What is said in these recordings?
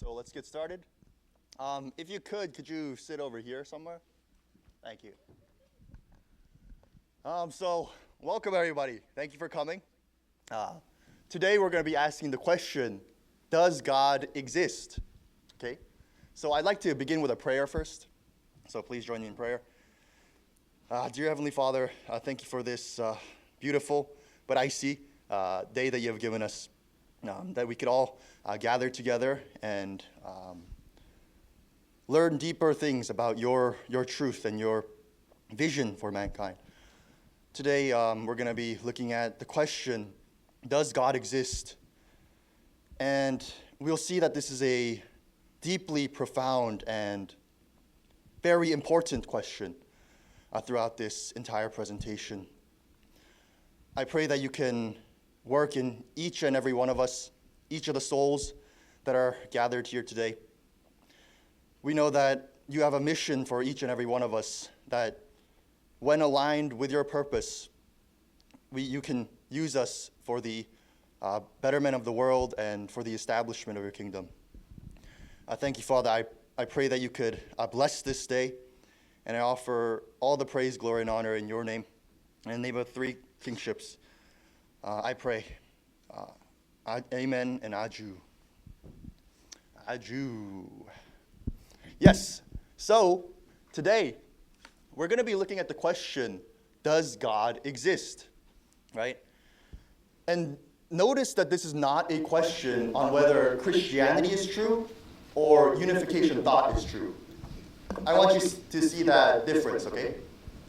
So let's get started. If you could you sit over here somewhere? Thank you. So welcome everybody. Thank you for coming. Today we're going to be asking the question, does God exist? Okay. So I'd like to begin with a prayer first. So please join me in prayer. Dear Heavenly Father, thank you for this beautiful but icy day that you have given us, that we could all gather together and learn deeper things about your truth and your vision for mankind. Today, we're going to be looking at the question, does God exist? And we'll see that this is a deeply profound and very important question throughout this entire presentation. I pray that you can work in each and every one of us, each of the souls that are gathered here today. We know that you have a mission for each and every one of us, that when aligned with your purpose, you can use us for the betterment of the world and for the establishment of your kingdom. Thank you, Father. I pray that you could bless this day, and I offer all the praise, glory, and honor in your name. In the name of three kingships, I pray. Amen and Aju. Aju. Yes, so today we're going to be looking at the question, does God exist? Right? And notice that this is not a question on whether Christianity is true or unification thought is true. I want you to see that difference, okay?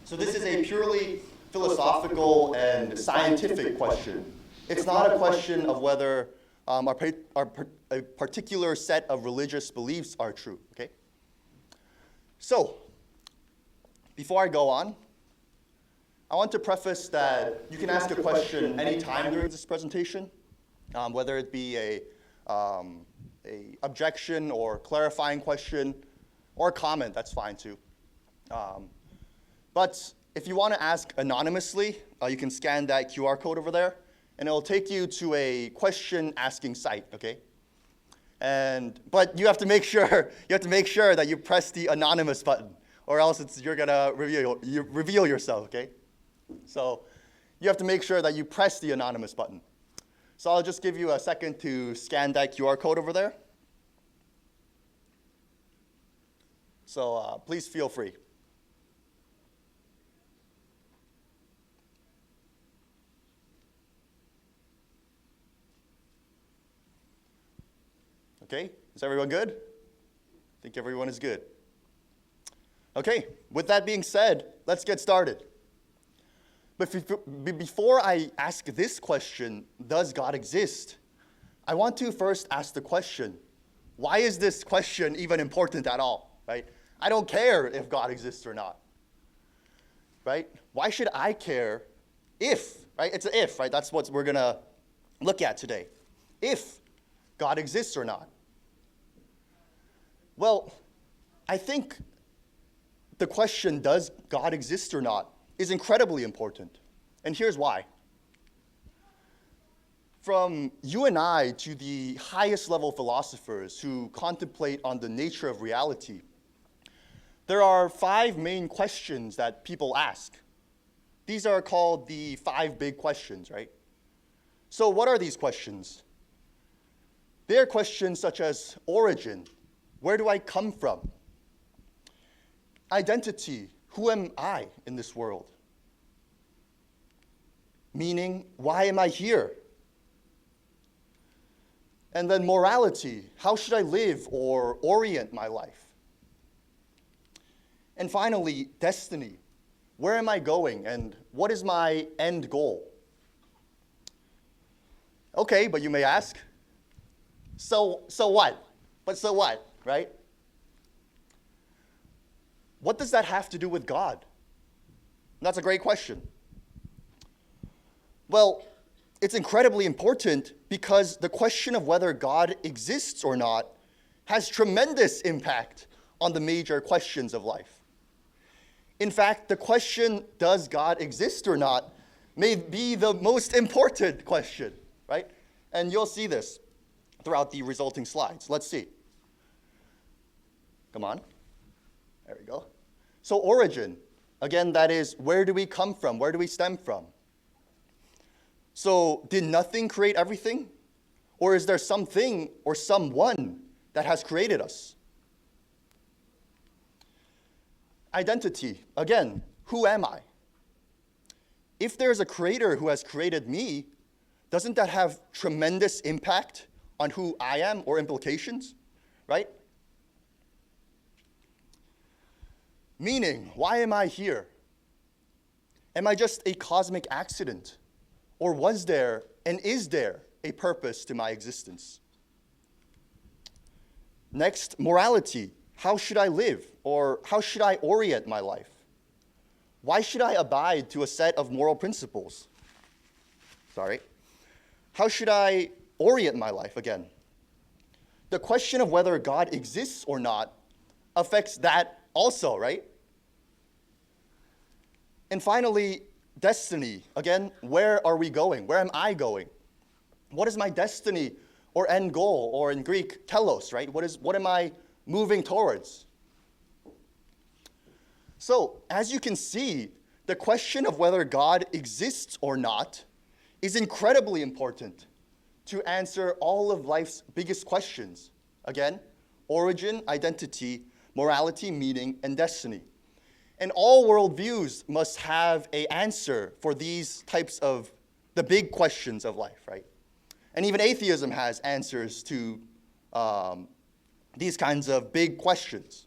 So this is a purely philosophical and scientific question. It's not a question of whether a particular set of religious beliefs are true, okay? So, before I go on, I want to preface that you can ask a question anytime during this presentation, whether it be a objection or clarifying question or comment, that's fine too. But if you want to ask anonymously, you can scan that QR code over there, and it'll take you to a question asking site, okay? But you have to make sure that you press the anonymous button, or else you're gonna reveal yourself, okay? So you have to make sure that you press the anonymous button. So I'll just give you a second to scan that QR code over there. So please feel free. Okay, is everyone good? I think everyone is good. Okay, with that being said, let's get started. But before I ask this question, does God exist? I want to first ask the question, why is this question even important at all, right? I don't care if God exists or not, right? Why should I care if, right? It's an if, right? That's what we're going to look at today. If God exists or not. Well, I think the question, does God exist or not, is incredibly important. And here's why. From you and I to the highest level philosophers who contemplate on the nature of reality, there are 5 main questions that people ask. These are called the 5 big questions, right? So what are these questions? They are questions such as origin, where do I come from? Identity, who am I in this world? Meaning, why am I here? And then morality, how should I live or orient my life? And finally, destiny, where am I going and what is my end goal? Okay, but you may ask, so what? But so what, right? What does that have to do with God? That's a great question. Well, it's incredibly important because the question of whether God exists or not has tremendous impact on the major questions of life. In fact, the question, does God exist or not, may be the most important question, right? And you'll see this throughout the resulting slides. Let's see. Come on. There we go. So origin, again, that is, where do we come from? Where do we stem from? So did nothing create everything? Or is there something or someone that has created us? Identity, again, who am I? If there's a creator who has created me, doesn't that have tremendous impact on who I am or implications, right? Meaning, why am I here? Am I just a cosmic accident? Or was there and is there a purpose to my existence? Next, morality. How should I live? Or how should I orient my life? Why should I abide to a set of moral principles? How should I orient my life again? The question of whether God exists or not affects that also, right? And finally, destiny. Again, where are we going? Where am I going? What is my destiny or end goal, or in Greek, telos, right? What am I moving towards? So, as you can see, the question of whether God exists or not is incredibly important to answer all of life's biggest questions. Again, origin, identity, morality, meaning, and destiny. And all worldviews must have an answer for these types of the big questions of life, right? And even atheism has answers to these kinds of big questions.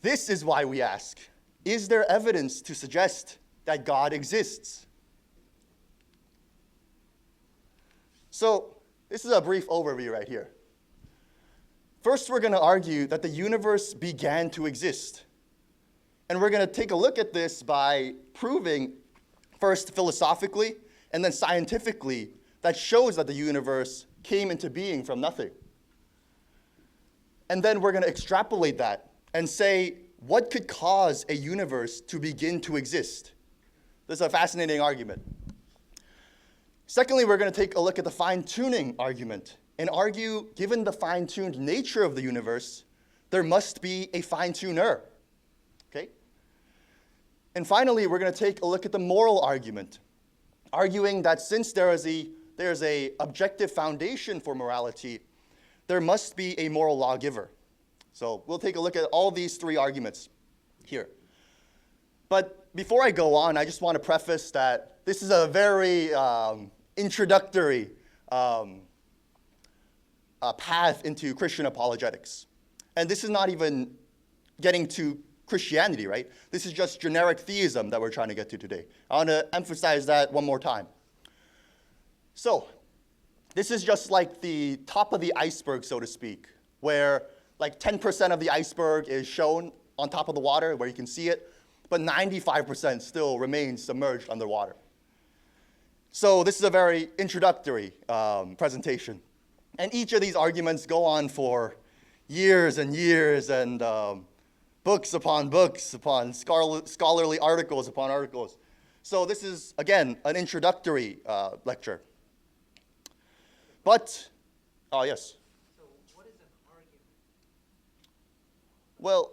This is why we ask, is there evidence to suggest that God exists? So, this is a brief overview right here. First, we're going to argue that the universe began to exist. And we're going to take a look at this by proving, first philosophically, and then scientifically, that shows that the universe came into being from nothing. And then we're going to extrapolate that and say, what could cause a universe to begin to exist? This is a fascinating argument. Secondly, we're going to take a look at the fine-tuning argument and argue, given the fine-tuned nature of the universe, there must be a fine-tuner. Okay? And finally, we're going to take a look at the moral argument, arguing that since there's a objective foundation for morality, there must be a moral lawgiver. So we'll take a look at all these three arguments here. But before I go on, I just want to preface that this is a very introductory path into Christian apologetics. And this is not even getting to Christianity, right? This is just generic theism that we're trying to get to today. I want to emphasize that one more time. So, this is just like the top of the iceberg, so to speak, where like 10% of the iceberg is shown on top of the water where you can see it, but 95% still remains submerged underwater. So this is a very introductory presentation. And each of these arguments go on for years and years, and books upon scholarly articles upon articles. So this is, again, an introductory lecture. But, yes. So what is an argument? Well,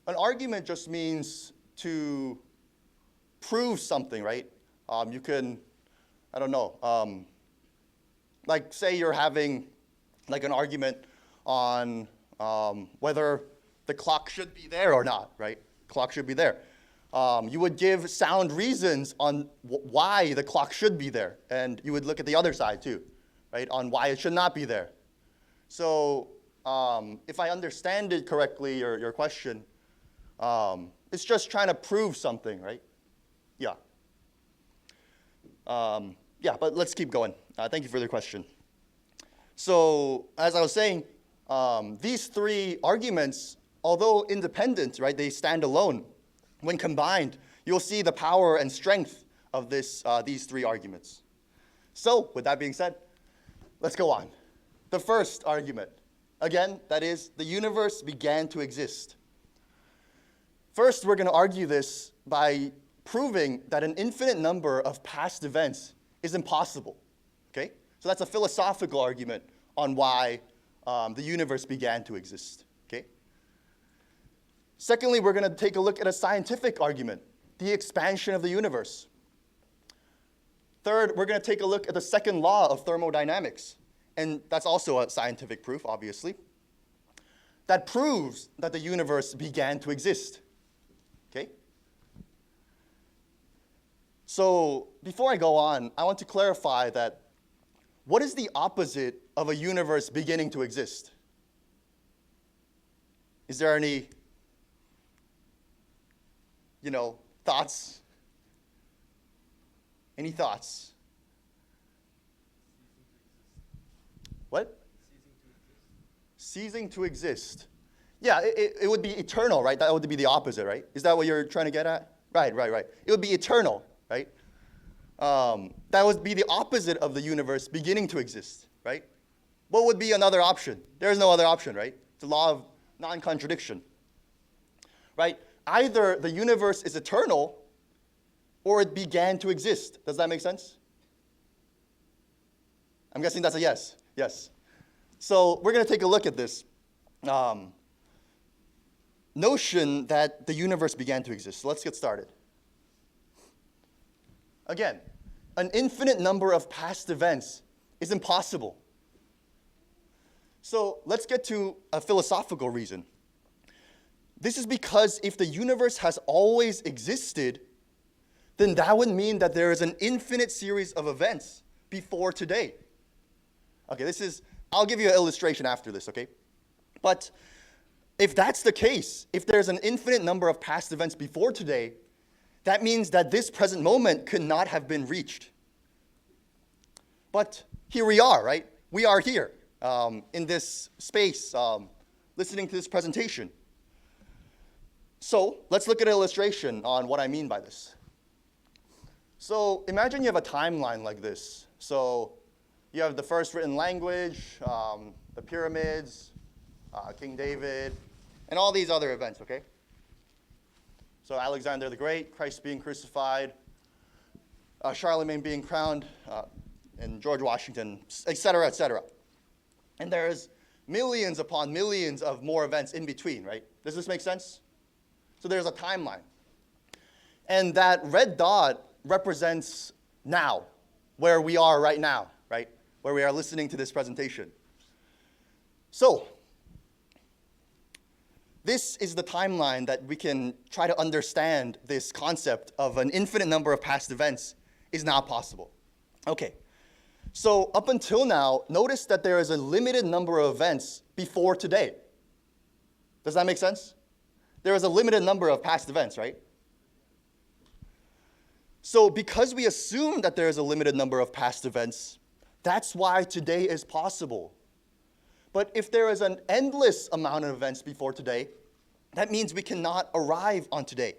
an argument just means to prove something, right? You can, I don't know, like say you're having like an argument on whether the clock should be there or not, right? Clock should be there. You would give sound reasons on why the clock should be there, and you would look at the other side too, right, on why it should not be there. So if I understand it correctly, your question, it's just trying to prove something, right? Yeah. Yeah, but let's keep going. Thank you for the question. So as I was saying, these three arguments, although independent, right, they stand alone. When combined, you'll see the power and strength of these three arguments. So, with that being said, let's go on. The first argument, again, that is, the universe began to exist. First, we're going to argue this by proving that an infinite number of past events is impossible. Okay? So that's a philosophical argument on why the universe began to exist. Okay? Secondly, we're going to take a look at a scientific argument, the expansion of the universe. Third, we're going to take a look at the second law of thermodynamics. And that's also a scientific proof, obviously. That proves that the universe began to exist. Okay? So before I go on, I want to clarify that what is the opposite of a universe beginning to exist? Is there any, thoughts? Any thoughts? What? Ceasing to exist. Yeah, it would be eternal, right? That would be the opposite, right? Is that what you're trying to get at? Right. It would be eternal, right? That would be the opposite of the universe beginning to exist, right? What would be another option? There's no other option, right? It's the law of non-contradiction, right? Either the universe is eternal or it began to exist. Does that make sense? I'm guessing that's a yes. Yes. So we're going to take a look at this notion that the universe began to exist. So let's get started. Again, an infinite number of past events is impossible. So let's get to a philosophical reason. This is because if the universe has always existed, then that would mean that there is an infinite series of events before today. Okay, I'll give you an illustration after this, okay? But if that's the case, if there's an infinite number of past events before today, that means that this present moment could not have been reached. But here we are, right? We are here in this space, listening to this presentation. So let's look at an illustration on what I mean by this. So imagine you have a timeline like this. So you have the first written language, the pyramids, King David, and all these other events, okay? So Alexander the Great, Christ being crucified, Charlemagne being crowned, and George Washington, et cetera, et cetera. And there's millions upon millions of more events in between, right? Does this make sense? So there's a timeline. And that red dot represents now, where we are right now, right? Where we are listening to this presentation. So this is the timeline that we can try to understand this concept of an infinite number of past events is not possible. Okay, so up until now, notice that there is a limited number of events before today. Does that make sense? There is a limited number of past events, right? So because we assume that there is a limited number of past events, that's why today is possible. But if there is an endless amount of events before today, that means we cannot arrive on today.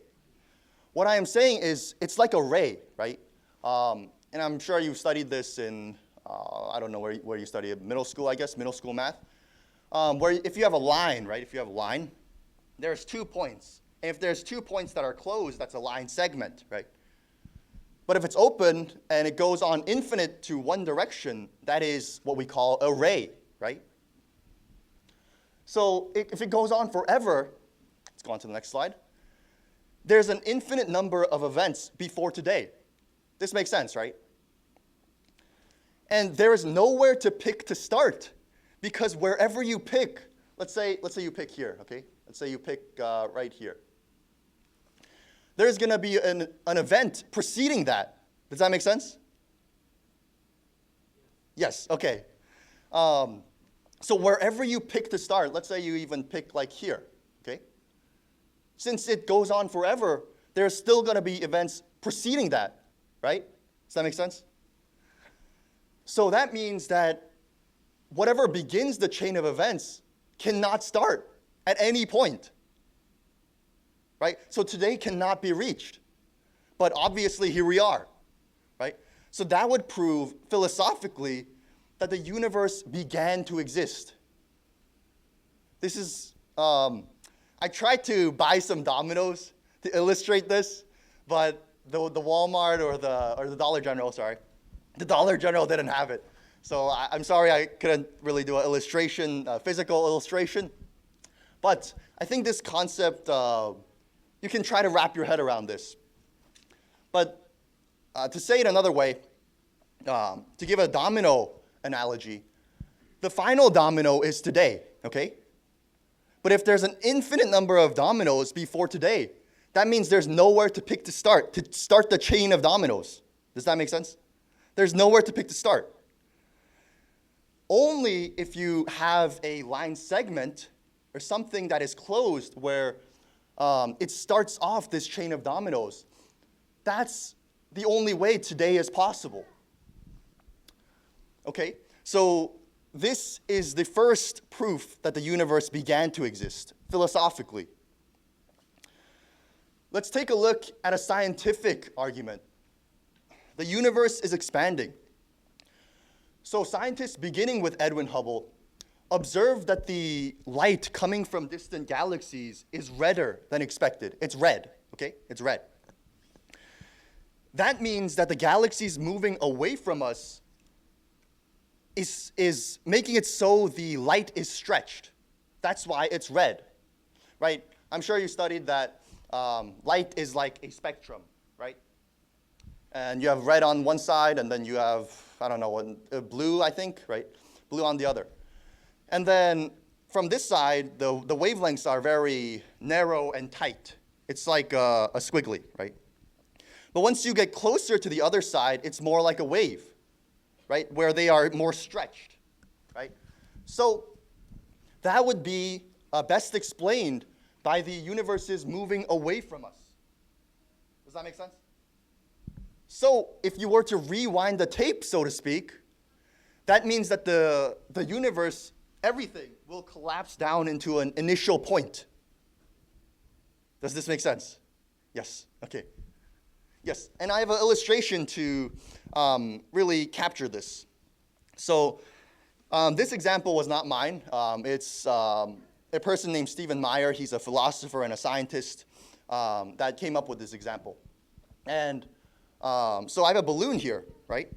What I am saying is it's like a ray, right? And I'm sure you've studied this in, I don't know where you studied, middle school, I guess, middle school math. Where if you have a line, right, if you have a line, there's 2 points. And if there's 2 points that are closed, that's a line segment, right? But if it's open and it goes on infinite to one direction, that is what we call a ray, right? So if it goes on forever, let's go on to the next slide. There's an infinite number of events before today. This makes sense, right? And there is nowhere to pick to start, because wherever you pick, let's say you pick here, okay? Let's say you pick right here. There's going to be an event preceding that. Does that make sense? Yes, okay. So wherever you pick to start, let's say you even pick like here, okay? Since it goes on forever, there's still going to be events preceding that, right? Does that make sense? So that means that whatever begins the chain of events cannot start at any point. Right? So today cannot be reached. But obviously here we are. Right? So that would prove philosophically that the universe began to exist. This is, I tried to buy some dominoes to illustrate this, but the Walmart or the Dollar General, the Dollar General didn't have it. So I'm sorry I couldn't really do an illustration, physical illustration. But I think this concept, you can try to wrap your head around this. But to say it another way, to give a domino analogy, the final domino is today, okay? But if there's an infinite number of dominoes before today, that means there's nowhere to pick to start the chain of dominoes. Does that make sense? There's nowhere to pick to start. Only if you have a line segment or something that is closed where it starts off this chain of dominoes, that's the only way today is possible. Okay, so this is the first proof that the universe began to exist, philosophically. Let's take a look at a scientific argument. The universe is expanding. So scientists, beginning with Edwin Hubble, observed that the light coming from distant galaxies is redder than expected. It's red, okay? It's red. That means that the galaxies moving away from us is making it so the light is stretched. That's why it's red, right? I'm sure you studied that light is like a spectrum, right? And you have red on one side, and then you have, I don't know, blue, I think, right? Blue on the other. And then from this side, the wavelengths are very narrow and tight. It's like a squiggly, right? But once you get closer to the other side, it's more like a wave, right? Where they are more stretched, right? So that would be best explained by the universes moving away from us. Does that make sense? So if you were to rewind the tape, so to speak, that means that the universe, everything, will collapse down into an initial point. Does this make sense? Yes, okay. Yes, and I have an illustration to really capture this. So this example was not mine. It's a person named Stephen Meyer. He's a philosopher and a scientist that came up with this example. And so I have a balloon here, right?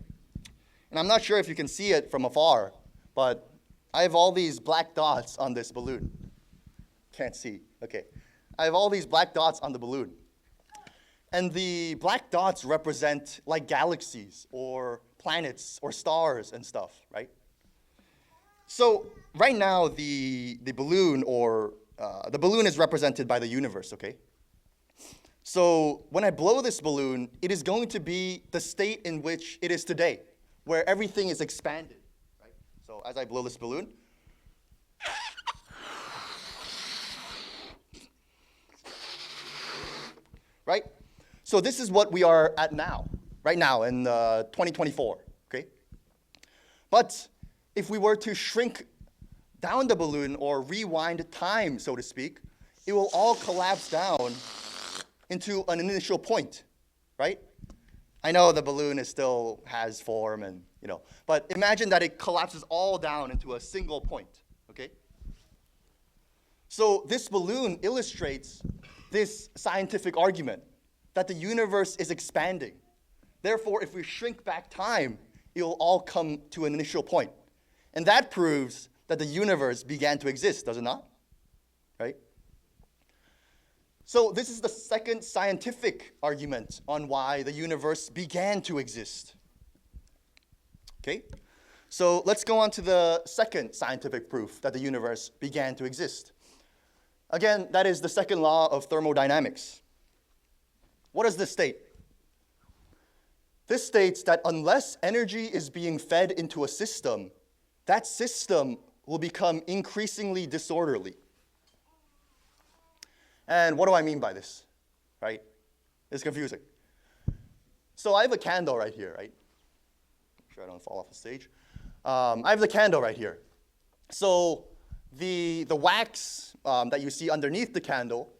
And I'm not sure if you can see it from afar, but I have all these black dots on this balloon. Can't see, okay. I have all these black dots on the balloon. And the black dots represent like galaxies or planets or stars and stuff, right? So right now the balloon is represented by the universe, okay? So when I blow this balloon, it is going to be the state in which it is today, where everything is expanded, right? So as I blow this balloon, right? So this is what we are at now, right now in 2024, okay? But if we were to shrink down the balloon or rewind time, so to speak, it will all collapse down into an initial point, right? I know the balloon still has form and, but imagine that it collapses all down into a single point, okay? So this balloon illustrates this scientific argument that the universe is expanding. Therefore, if we shrink back time, it will all come to an initial point. And that proves that the universe began to exist, does it not? Right? So this is the second scientific argument on why the universe began to exist. Okay? So let's go on to the second scientific proof that the universe began to exist. Again, that is the second law of thermodynamics. What does this state? This states that unless energy is being fed into a system, that system will become increasingly disorderly. And what do I mean by this, right? It's confusing. So I have a candle right here, right? Make sure I don't fall off the stage. I have the candle right here. So the wax that you see underneath the candle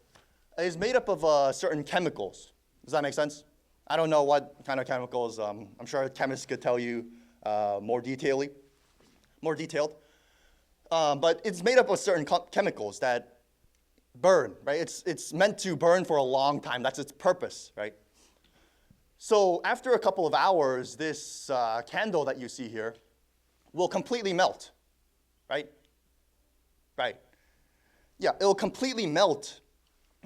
is made up of certain chemicals. Does that make sense? I don't know what kind of chemicals. I'm sure chemists could tell you more detailed. But it's made up of certain chemicals that burn, right? It's meant to burn for a long time. That's its purpose, right? So after a couple of hours, this candle that you see here will completely melt, right? Right. Yeah, it will completely melt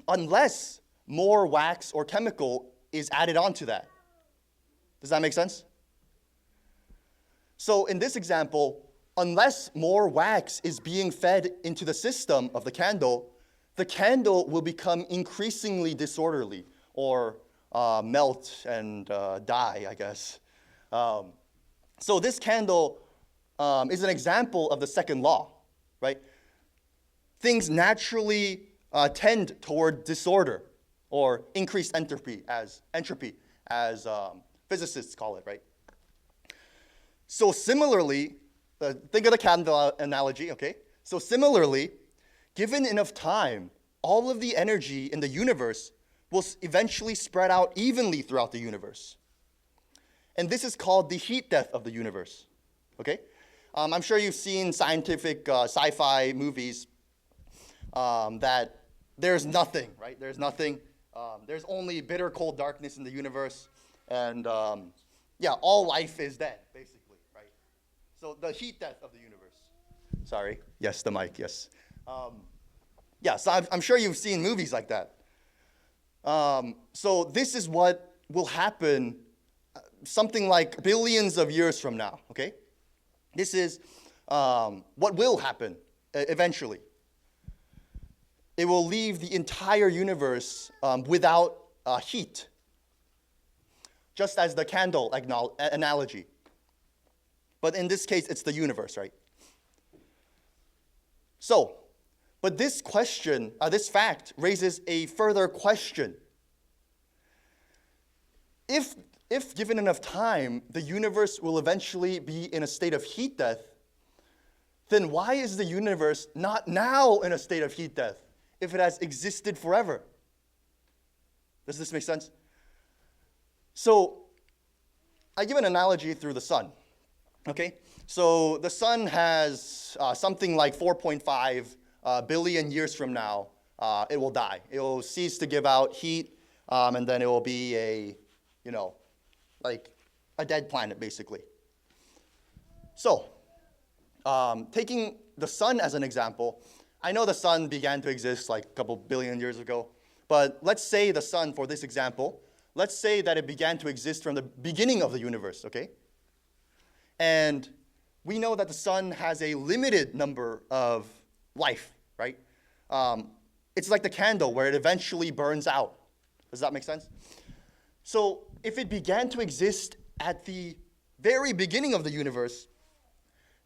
unless more wax or chemical is added onto that. Does that make sense? So in this example, unless more wax is being fed into the system of the candle will become increasingly disorderly or melt and die, I guess. So this candle is an example of the second law, right? Things naturally tend toward disorder or increased entropy, as physicists call it, right? So similarly, think of the candle analogy, okay? So similarly, given enough time, all of the energy in the universe will eventually spread out evenly throughout the universe. And this is called the heat death of the universe, okay? I'm sure you've seen scientific sci-fi movies that there's nothing, right? There's nothing. There's only bitter cold darkness in the universe. And yeah, all life is dead, basically, right? So the heat death of the universe. Sorry. Yes, the mic, yes. Yeah, so I'm sure you've seen movies like that. So this is what will happen something like billions of years from now, okay? This is what will happen eventually. It will leave the entire universe without heat, just as the candle analogy. But in this case, it's the universe, right? So, but this question, this fact raises a further question. If given enough time, the universe will eventually be in a state of heat death, then why is the universe not now in a state of heat death if it has existed forever? Does this make sense? So, I give an analogy through the sun, okay? So the sun has something like 4.5 billion years from now, it will die. It will cease to give out heat, and then it will be a, like a dead planet, basically. So, taking the sun as an example, I know the sun began to exist like a couple billion years ago, but let's say the sun, for this example, let's say that it began to exist from the beginning of the universe, okay? And we know that the sun has a limited number of life, right? It's like the candle where it eventually burns out. Does that make sense? So if it began to exist at the very beginning of the universe,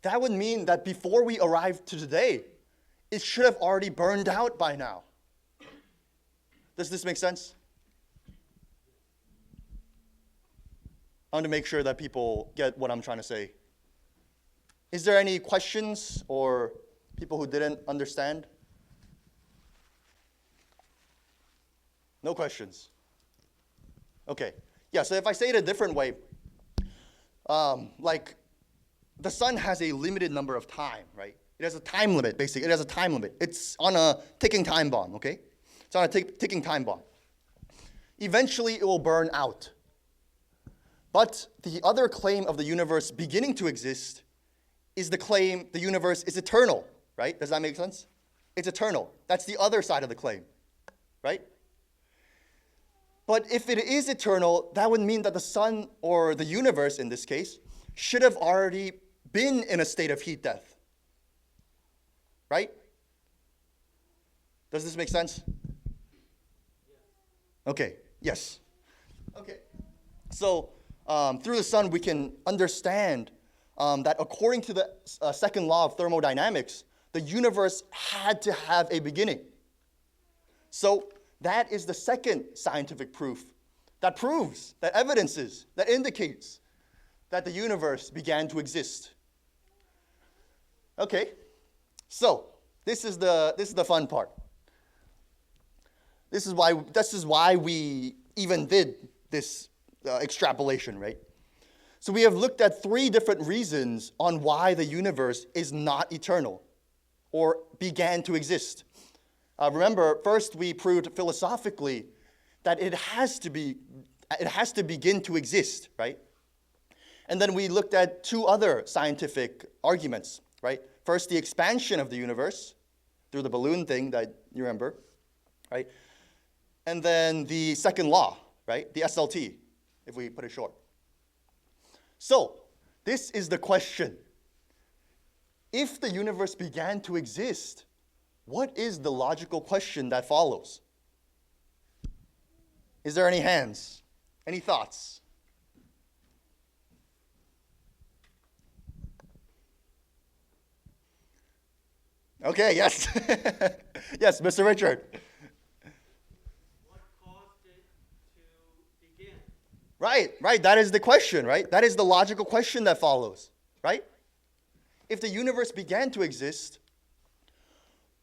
that would mean that before we arrived to today, it should have already burned out by now. Does this make sense? I want to make sure that people get what I'm trying to say. Is there any questions or people who didn't understand? No questions. Okay. Yeah, so if I say it a different way, like the sun has a limited number of time, right? It has a time limit, basically. It has a time limit. It's on a ticking time bomb, okay? It's on a ticking time bomb. Eventually, it will burn out. But the other claim of the universe beginning to exist is the claim the universe is eternal, right? Does that make sense? It's eternal. That's the other side of the claim, right? But if it is eternal, that would mean that the sun, or the universe in this case, should have already been in a state of heat death, right? Does this make sense? Okay, yes. Okay, so through the sun, we can understand that according to the second law of thermodynamics, the universe had to have a beginning. So that is the second scientific proof that proves, that evidences, that indicates that the universe began to exist. Okay, so this is the fun part. This is why we even did this extrapolation, right? So we have looked at 3 different reasons on why the universe is not eternal or began to exist. Remember, first we proved philosophically that it has to begin to exist, right? And then we looked at two other scientific arguments, right? First, the expansion of the universe through the balloon thing that you remember, right? And then the second law, right? The SLT, if we put it short. So, this is the question. If the universe began to exist, what is the logical question that follows? Is there any hands? Any thoughts? Okay, yes. Yes, Mr. Richard. What caused it to begin? Right. That is the question, right? That is the logical question that follows, right? If the universe began to exist,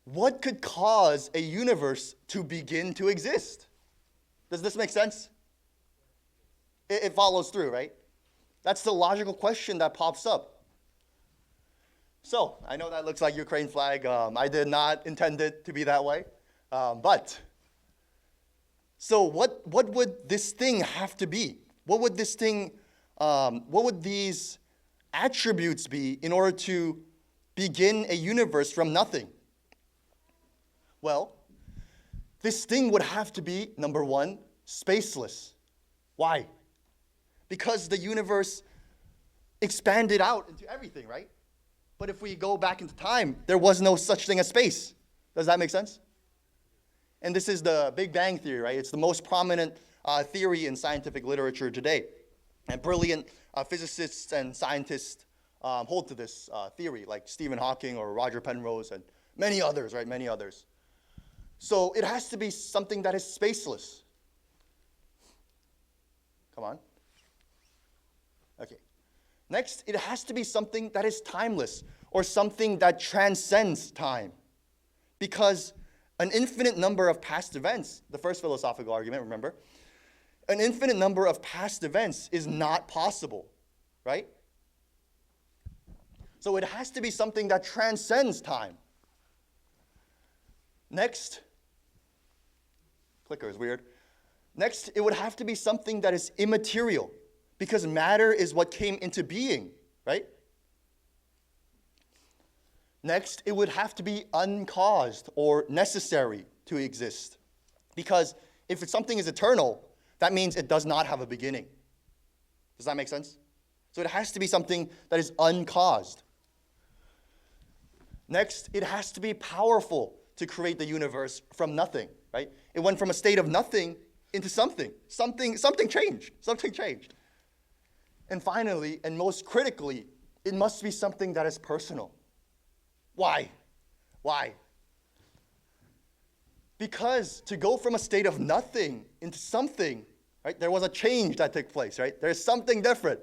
what could cause a universe to begin to exist? Does this make sense? It follows through, right? That's the logical question that pops up. So, I know that looks like Ukraine flag. I did not intend it to be that way. So what would this thing have to be? What would these attributes be in order to begin a universe from nothing? Well, this thing would have to be, number one, spaceless. Why? Because the universe expanded out into everything, right? But if we go back into time, there was no such thing as space. Does that make sense? And this is the Big Bang Theory, right? It's the most prominent theory in scientific literature today. And brilliant physicists and scientists hold to this theory, like Stephen Hawking or Roger Penrose and many others, right? Many others. So it has to be something that is spaceless. Come on. Okay. Next, it has to be something that is timeless or something that transcends time. Because an infinite number of past events, the first philosophical argument, remember? An infinite number of past events is not possible, right? So it has to be something that transcends time. Next, clicker is weird. Next, it would have to be something that is immaterial, because matter is what came into being, right? Next, it would have to be uncaused or necessary to exist. Because if something is eternal, that means it does not have a beginning. Does that make sense? So it has to be something that is uncaused. Next, it has to be powerful to create the universe from nothing, right? It went from a state of nothing into something. Something changed. Something changed. And finally, and most critically, it must be something that is personal. Why? Why? Because to go from a state of nothing into something, right? There was a change that took place, right? There's something different.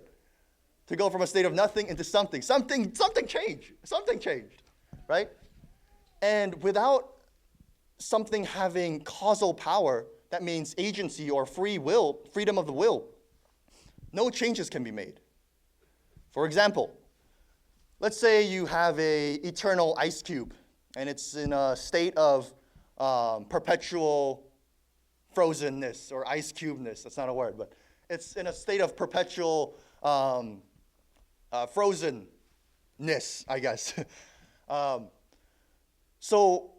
To go from a state of nothing into something. Something changed. Something changed, right? And without something having causal power, that means agency or free will, freedom of the will, no changes can be made. For example, let's say you have an eternal ice cube, and it's in a state of perpetual frozenness or ice cubeness. That's not a word, but it's in a state of perpetual frozenness, I guess. So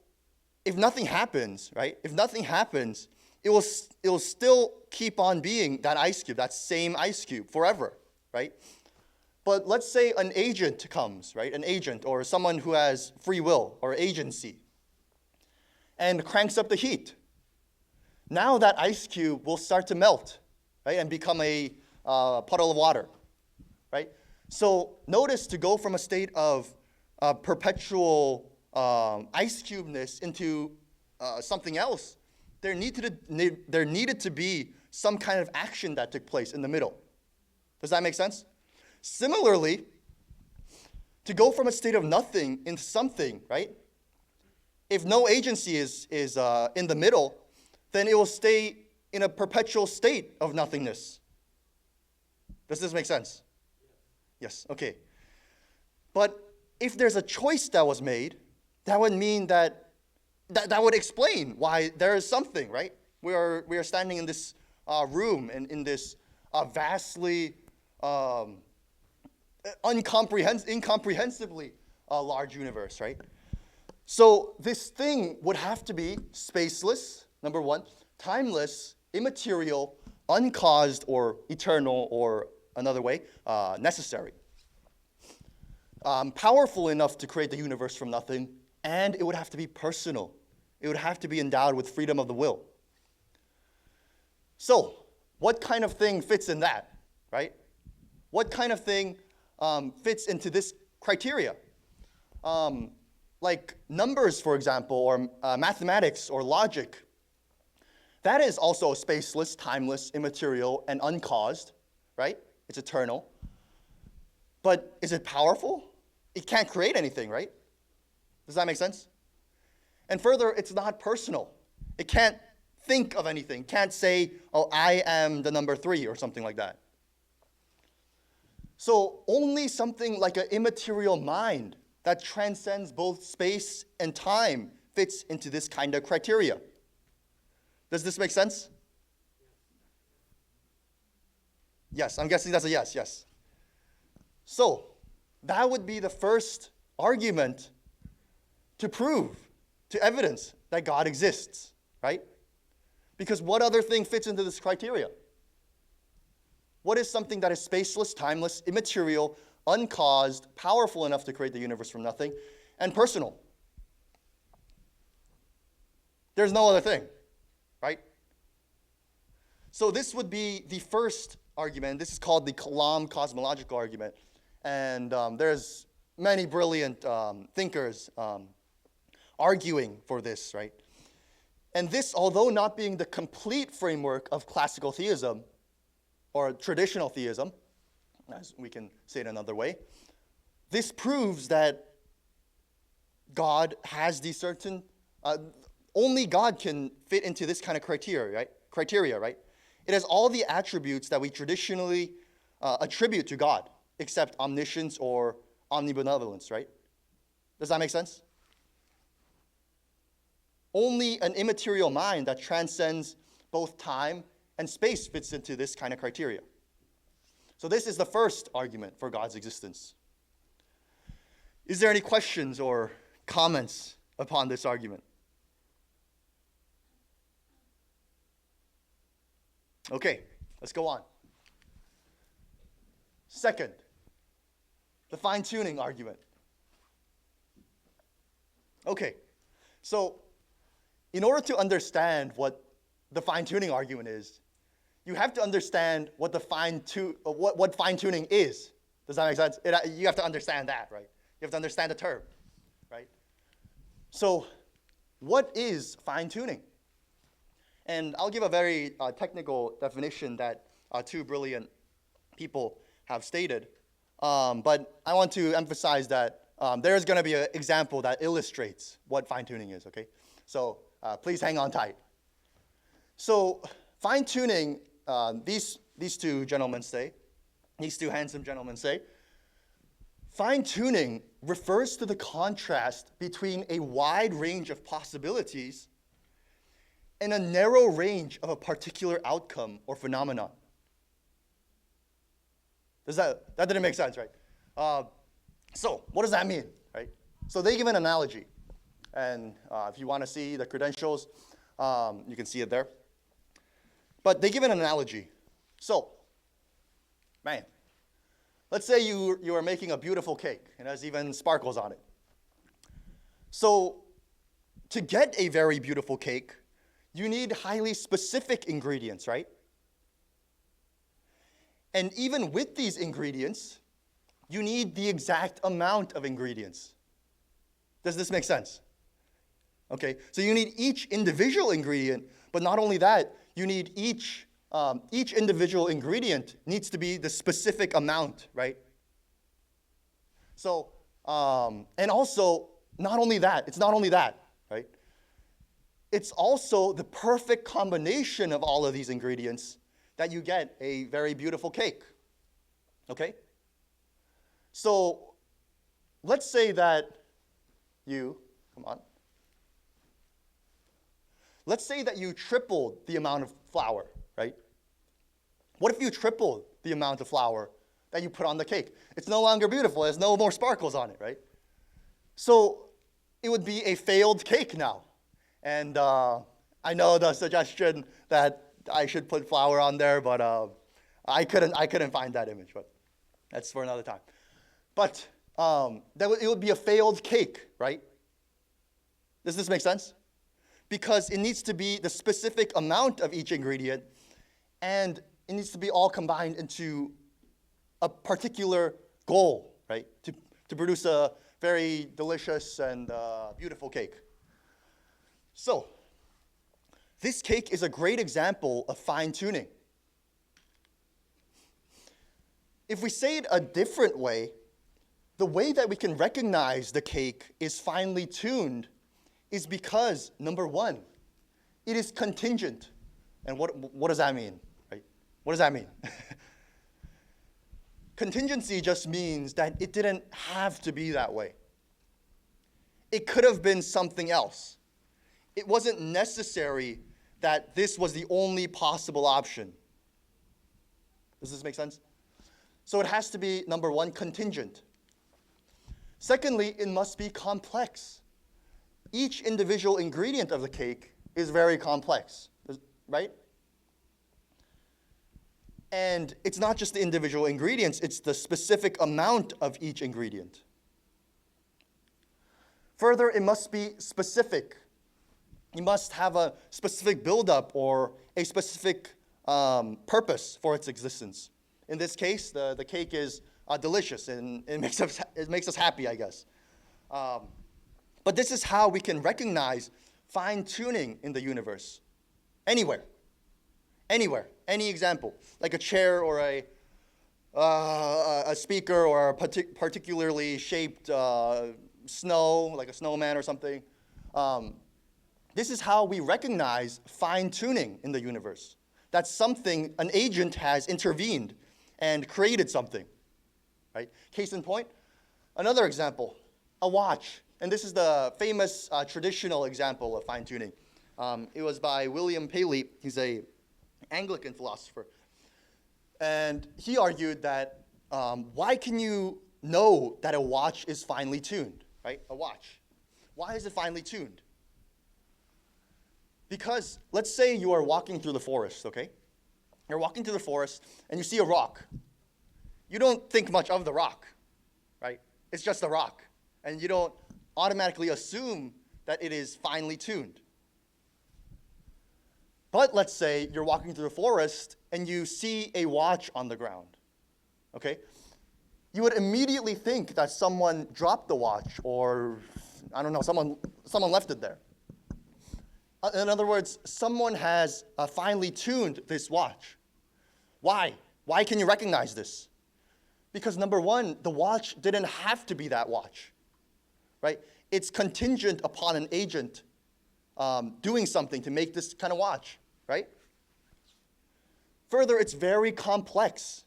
if nothing happens, right? If nothing happens, it will still keep on being that ice cube, that same ice cube forever, right? But let's say an agent comes, right? An agent or someone who has free will or agency and cranks up the heat. Now that ice cube will start to melt, right? And become a puddle of water, right? So notice, to go from a state of perpetual ice cubeness into something else, there needed to be some kind of action that took place in the middle. Does that make sense? Similarly, to go from a state of nothing into something, right? If no agency is in the middle, then it will stay in a perpetual state of nothingness. Does this make sense? Yes, okay. But if there's a choice that was made, that would mean that would explain why there is something, right? We are standing in this room and in this vastly incomprehensibly large universe, right? So this thing would have to be spaceless, number one, timeless, immaterial, uncaused, or eternal, or another way, necessary. Powerful enough to create the universe from nothing, and it would have to be personal. It would have to be endowed with freedom of the will. So, what kind of thing fits in that, right? What kind of thing fits into this criteria? Like numbers, for example, or mathematics or logic. That is also spaceless, timeless, immaterial, and uncaused, right? It's eternal. But is it powerful? It can't create anything, right? Does that make sense? And further, it's not personal. It can't think of anything. Can't say, oh, I am the number 3 or something like that. So only something like an immaterial mind that transcends both space and time fits into this kind of criteria. Does this make sense? Yes, I'm guessing that's a yes, yes. So that would be the first argument to prove, to evidence that God exists, right? Because what other thing fits into this criteria? What is something that is spaceless, timeless, immaterial, uncaused, powerful enough to create the universe from nothing, and personal? There's no other thing, right? So this would be the first argument. This is called the Kalam cosmological argument. And there's many brilliant thinkers arguing for this, right? And this, although not being the complete framework of classical theism or traditional theism, as we can say it another way, this proves that God has these certain, only God can fit into this kind of criteria, right? It has all the attributes that we traditionally attribute to God, except omniscience or omnibenevolence, right? Does that make sense? Only an immaterial mind that transcends both time and space fits into this kind of criteria. So this is the first argument for God's existence. Is there any questions or comments upon this argument? Okay, let's go on. Second, the fine-tuning argument. Okay, so in order to understand what the fine-tuning argument is, you have to understand what what fine-tuning is. Does that make sense? You have to understand that, right? You have to understand the term, right? So what is fine-tuning? And I'll give a very technical definition that two brilliant people have stated. But I want to emphasize that there's going to be an example that illustrates what fine-tuning is, okay? So please hang on tight. So fine-tuning, these two gentlemen say, these two handsome gentlemen say, fine-tuning refers to the contrast between a wide range of possibilities and a narrow range of a particular outcome or phenomenon. That didn't make sense, right? So what does that mean, right? So they give an analogy. And if you want to see the credentials, you can see it there. But they give an analogy. So, man, let's say you are making a beautiful cake. It has even sparkles on it. So to get a very beautiful cake, you need highly specific ingredients, right? And even with these ingredients, you need the exact amount of ingredients. Does this make sense? Okay, so you need each individual ingredient, but not only that, you need each individual ingredient needs to be the specific amount, right? So, and also, it's not only that, right? It's also the perfect combination of all of these ingredients that you get a very beautiful cake, okay? So, let's say that let's say that you tripled the amount of flour, right? What if you tripled the amount of flour, that you put on the cake. It's no longer beautiful. There's no more sparkles on it, right? So it would be a failed cake now. And I know the suggestion that I should put flour on there, but I couldn't find that image. But that's for another time. But it would be a failed cake, right? Does this make sense? Because it needs to be the specific amount of each ingredient, and it needs to be all combined into a particular goal, right? To produce a very delicious and beautiful cake. So, this cake is a great example of fine-tuning. If we say it a different way, the way that we can recognize the cake is finely tuned is because, number one, it is contingent. And what does that mean? Right? What does that mean? Contingency just means that it didn't have to be that way. It could have been something else. It wasn't necessary that this was the only possible option. Does this make sense? So it has to be, number one, contingent. Secondly, it must be complex. Each individual ingredient of the cake is very complex, right? And it's not just the individual ingredients, it's the specific amount of each ingredient. Further, it must be specific. You must have a specific buildup or a specific purpose for its existence. In this case, the cake is delicious and it makes us happy, I guess. But this is how we can recognize fine-tuning in the universe. Anywhere, any example, like a chair or a speaker or a particularly shaped snow, like a snowman or something. This is how we recognize fine-tuning in the universe. That's something, an agent has intervened and created something, right? Case in point, another example, a watch. And this is the famous traditional example of fine-tuning. It was by William Paley. He's an Anglican philosopher. And he argued that why can you know that a watch is finely tuned, right? A watch. Why is it finely tuned? Because let's say you are walking through the forest, okay? You're walking through the forest and you see a rock. You don't think much of the rock, right? It's just a rock. And you don't automatically assume that it is finely tuned. But let's say you're walking through the forest and you see a watch on the ground, okay? You would immediately think that someone dropped the watch or, I don't know, someone left it there. In other words, someone has finely tuned this watch. Why? Why can you recognize this? Because number one, the watch didn't have to be that watch, right? It's contingent upon an agent doing something to make this kind of watch, right? Further, it's very complex.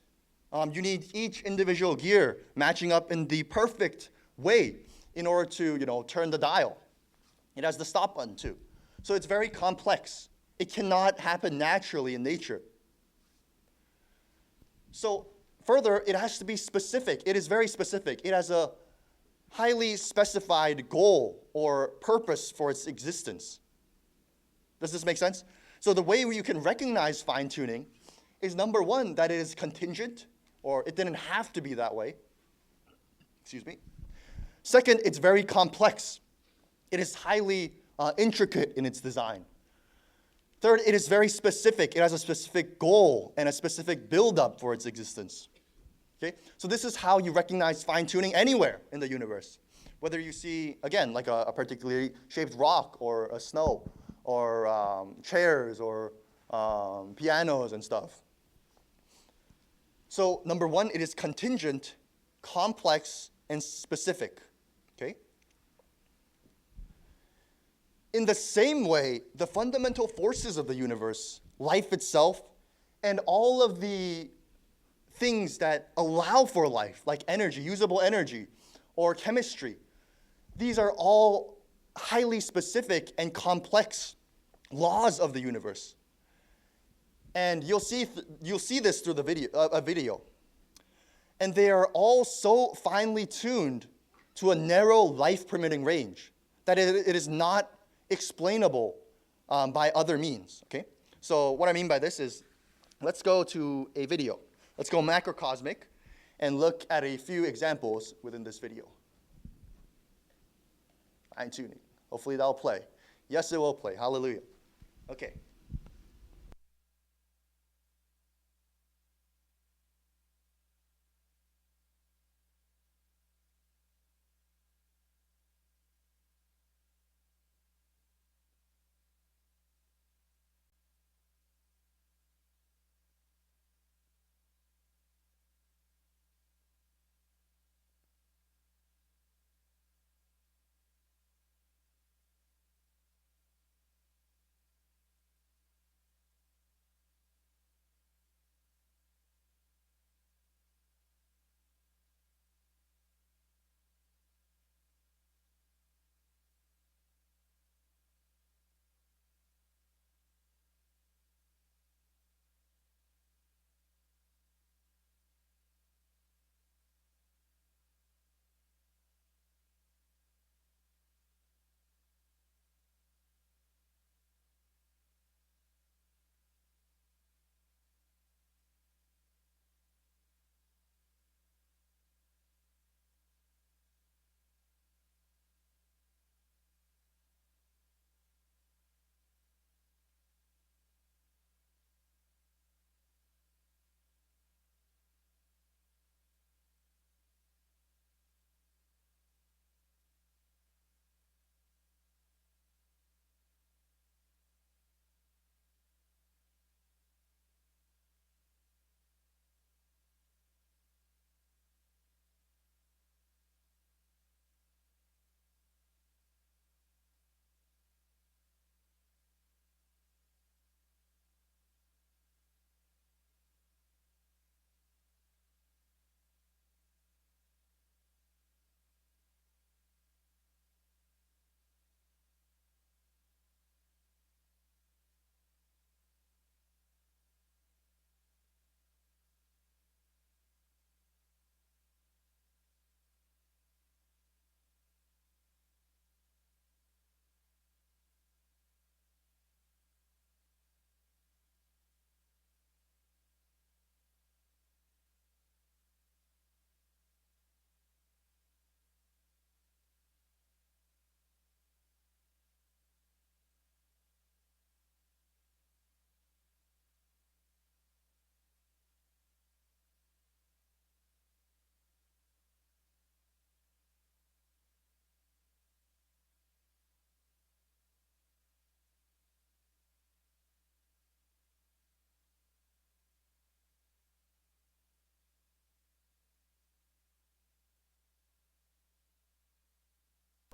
You need each individual gear matching up in the perfect way in order to, turn the dial. It has the stop button too. So it's very complex. It cannot happen naturally in nature. So further, it has to be specific. It is very specific. It has a highly specified goal or purpose for its existence. Does this make sense? So the way you can recognize fine-tuning is, number one, that it is contingent, or it didn't have to be that way. Excuse me. Second, it's very complex. It is highly intricate in its design. Third, it is very specific. It has a specific goal and a specific buildup for its existence. Okay? So this is how you recognize fine-tuning anywhere in the universe. Whether you see, again, like a particularly shaped rock or a snow or chairs or pianos and stuff. So number one, it is contingent, complex, and specific. Okay? In the same way, the fundamental forces of the universe, life itself, and all of the things that allow for life, like energy, usable energy, or chemistry, these are all highly specific and complex laws of the universe. And you'll see this through the video. And they are all so finely tuned to a narrow life-permitting range that it is not explainable by other means, okay? So what I mean by this is, let's go to a video. Let's go macrocosmic and look at a few examples within this video. Fine-tuning. Hopefully that'll play. Yes, it will play. Hallelujah. Okay.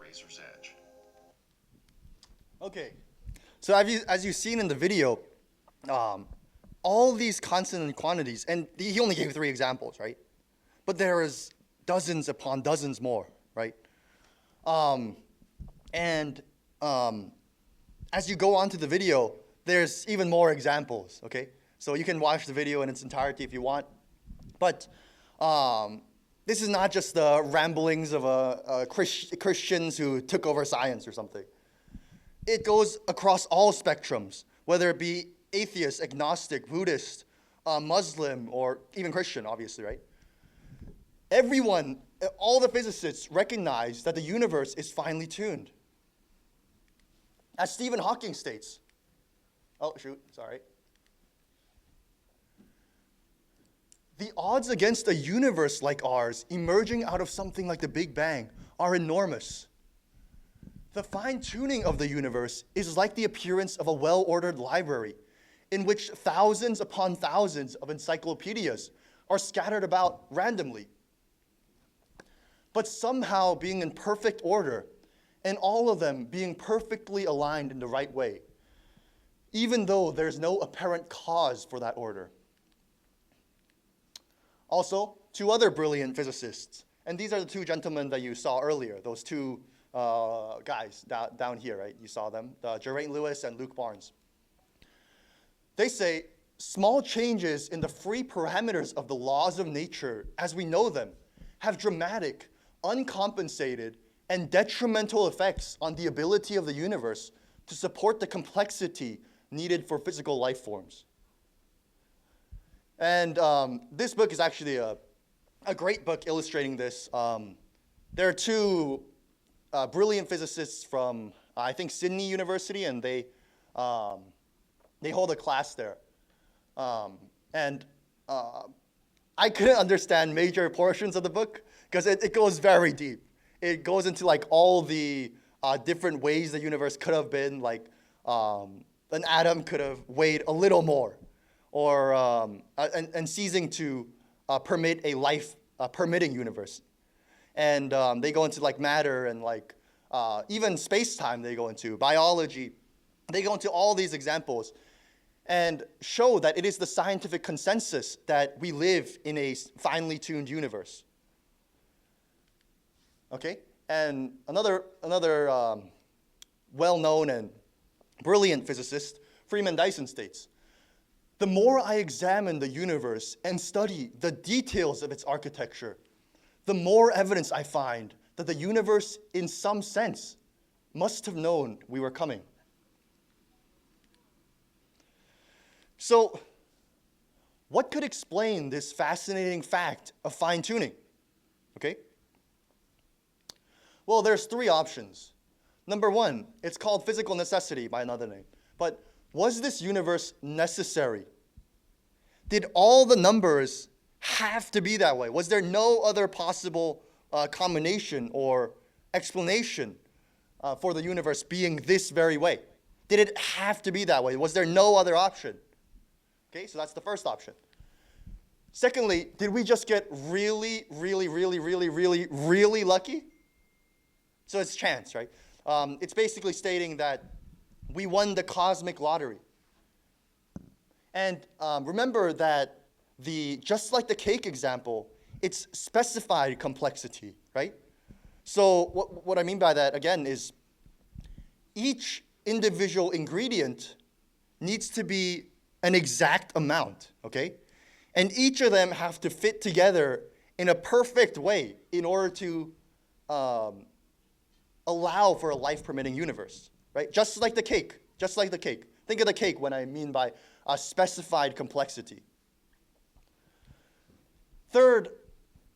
Razor's Edge. Okay. So as you've seen in the video, all these constant quantities, and he only gave 3 examples, right? But there is dozens upon dozens more, right? And as you go on to the video, there's even more examples, okay? So you can watch the video in its entirety if you want. But this is not just the ramblings of Christians who took over science or something. It goes across all spectrums, whether it be atheist, agnostic, Buddhist, Muslim, or even Christian, obviously, right? Everyone, all the physicists recognize that the universe is finely tuned. As Stephen Hawking states, oh, shoot, sorry. The odds against a universe like ours emerging out of something like the Big Bang are enormous. The fine-tuning of the universe is like the appearance of a well-ordered library in which thousands upon thousands of encyclopedias are scattered about randomly, but somehow being in perfect order, and all of them being perfectly aligned in the right way, even though there's no apparent cause for that order. Also, 2 other brilliant physicists, and these are the 2 gentlemen that you saw earlier, those 2 guys down here, right? You saw them, Geraint Lewis and Luke Barnes. They say small changes in the free parameters of the laws of nature as we know them have dramatic, uncompensated, and detrimental effects on the ability of the universe to support the complexity needed for physical life forms. And this book is actually a great book illustrating this. There are two brilliant physicists from, I think, Sydney University, and they hold a class there. I couldn't understand major portions of the book because it goes very deep. It goes into like all the different ways the universe could have been, like an atom could have weighed a little more, or and ceasing to permit a life permitting universe. And they go into like matter and like even space-time. They go into biology. They go into all these examples and show that it is the scientific consensus that we live in a finely tuned universe. Okay, and another well-known and brilliant physicist, Freeman Dyson, states, "The more I examine the universe and study the details of its architecture, the more evidence I find that the universe, in some sense, must have known we were coming." So, what could explain this fascinating fact of fine-tuning? Okay? Well, there's three options. Number one, it's called physical necessity by another name. But was this universe necessary? Did all the numbers have to be that way? Was there no other possible combination or explanation for the universe being this very way? Did it have to be that way? Was there no other option? Okay, so that's the first option. Secondly, did we just get really, really, really, really, really, really lucky? So it's chance, right? It's basically stating that we won the cosmic lottery. And remember that just like the cake example, it's specified complexity, right? So what I mean by that, again, is each individual ingredient needs to be an exact amount, okay? And each of them have to fit together in a perfect way in order to allow for a life-permitting universe, right? Just like the cake. Think of the cake when I mean by a specified complexity. Third,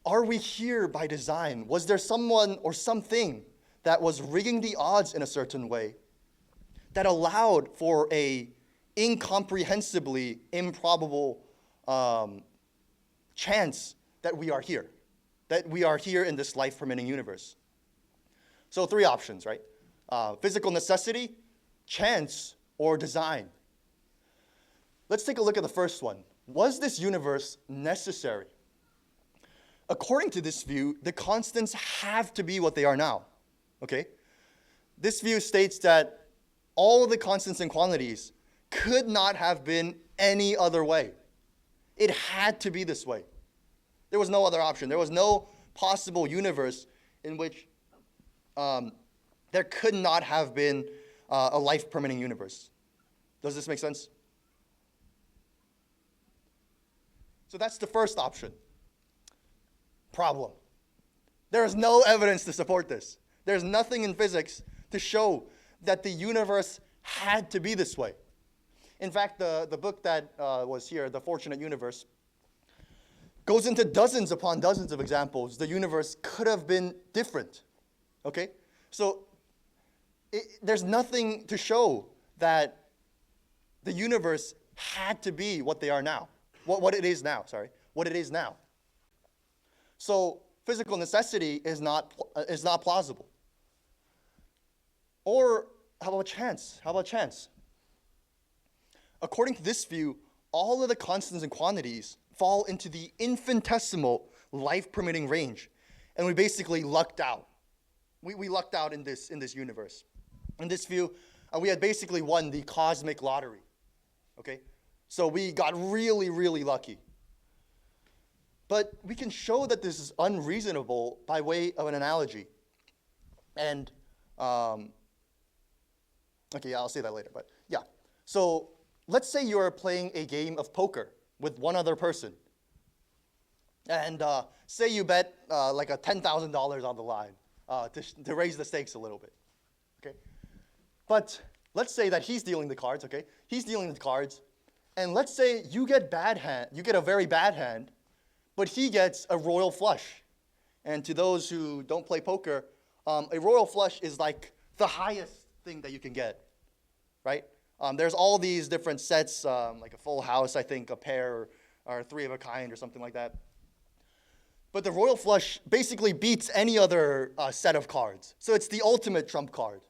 are we here by design? Was there someone or something that was rigging the odds in a certain way that allowed for a incomprehensibly improbable chance that we are here in this life-permitting universe? So three options, right? Physical necessity, chance, or design. Let's take a look at the first one. Was this universe necessary? According to this view, the constants have to be what they are now, okay? This view states that all the constants and quantities could not have been any other way. It had to be this way. There was no other option. There was no possible universe in which there could not have been a life-permitting universe. Does this make sense? So that's the first option. Problem. There is no evidence to support this. There's nothing in physics to show that the universe had to be this way. In fact, the book that was here, The Fortunate Universe, goes into dozens upon dozens of examples. The universe could have been different. Okay? So there's nothing to show that the universe had to be what they are now. What it is now. So physical necessity is not plausible. Or how about chance? According to this view, all of the constants and quantities fall into the infinitesimal life-permitting range, and we basically lucked out. We lucked out in this universe. In this view, we had basically won the cosmic lottery. Okay, so we got really, really lucky. But we can show that this is unreasonable by way of an analogy. And, okay, yeah, I'll say that later, but yeah. So let's say you're playing a game of poker with one other person. And say you bet like a $10,000 on the line to raise the stakes a little bit. Okay? But let's say that he's dealing the cards, okay? He's dealing the cards. And let's say you get a very bad hand, but he gets a royal flush. And to those who don't play poker, a royal flush is like the highest thing that you can get, right? There's all these different sets, like a full house, I think, a pair, or three of a kind, or something like that. But the royal flush basically beats any other set of cards. So it's the ultimate trump card.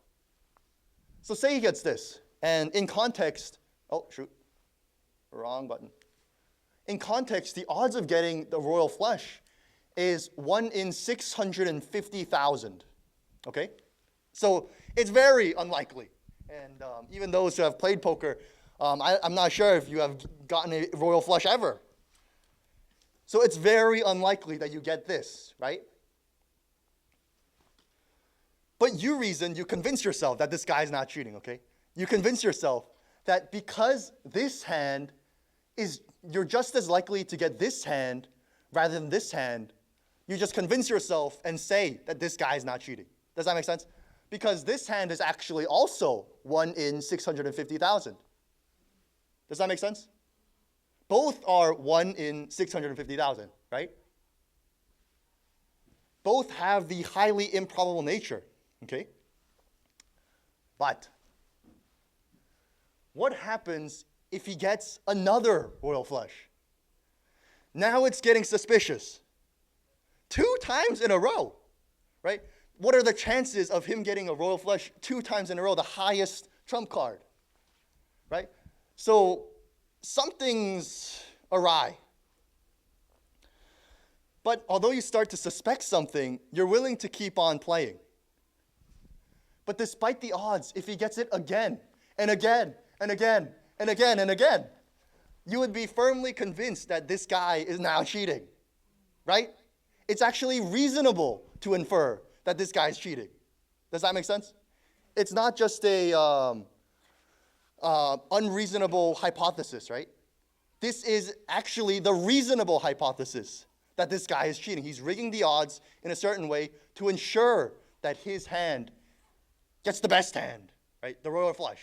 So say he gets this, and in context, oh, shoot, wrong button. In context, the odds of getting the royal flush is 1 in 650,000, okay? So it's very unlikely. And even those who have played poker, I'm not sure if you have gotten a royal flush ever. So it's very unlikely that you get this, right? But you convince yourself that this guy's not cheating, okay? You convince yourself that because this hand you're just as likely to get this hand rather than this hand, you just convince yourself and say that this guy's not cheating. Does that make sense? Because this hand is actually also 1 in 650,000. Does that make sense? Both are 1 in 650,000, right? Both have the highly improbable nature, okay? But what happens if he gets another royal flush? Now it's getting suspicious. 2 times in a row, right? What are the chances of him getting a royal flush 2 times in a row, the highest trump card, right? So something's awry. But although you start to suspect something, you're willing to keep on playing. But despite the odds, if he gets it again and again and again and again and again, you would be firmly convinced that this guy is now cheating, right? It's actually reasonable to infer that this guy's cheating. Does that make sense? It's not just a unreasonable hypothesis, right? This is actually the reasonable hypothesis that this guy is cheating. He's rigging the odds in a certain way to ensure that his hand gets the best hand, right? The royal flush.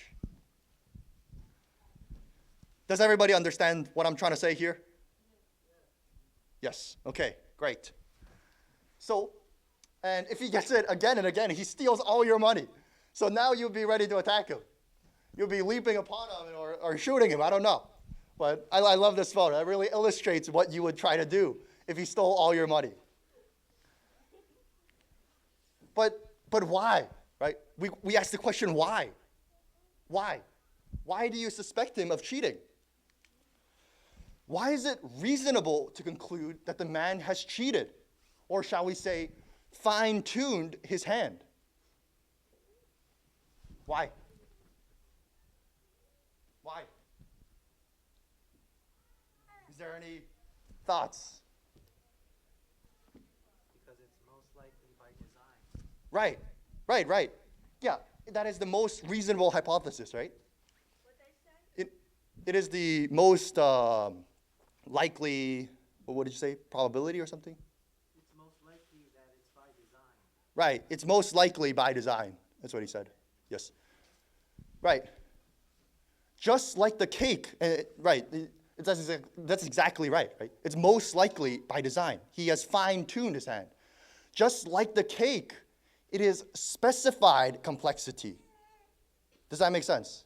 Does everybody understand what I'm trying to say here? Yes. Okay, great. So, and if he gets it again and again, he steals all your money. So now you'll be ready to attack him. You'll be leaping upon him or shooting him. I don't know. But I love this photo. It really illustrates what you would try to do if he stole all your money. But why, right? We ask the question, why? Why? Why do you suspect him of cheating? Why is it reasonable to conclude that the man has cheated? Or shall we say, fine-tuned his hand? Why? Why? Is there any thoughts? Because it's most likely by design. Right. Yeah, that is the most reasonable hypothesis, right? What they say? It is the most likely, what did you say, probability or something? It's most likely that it's by design. Right, it's most likely by design. That's what he said. Yes. Right. Just like the cake, right, that's exactly right? It's most likely by design. He has fine-tuned his hand. Just like the cake, it is specified complexity. Does that make sense?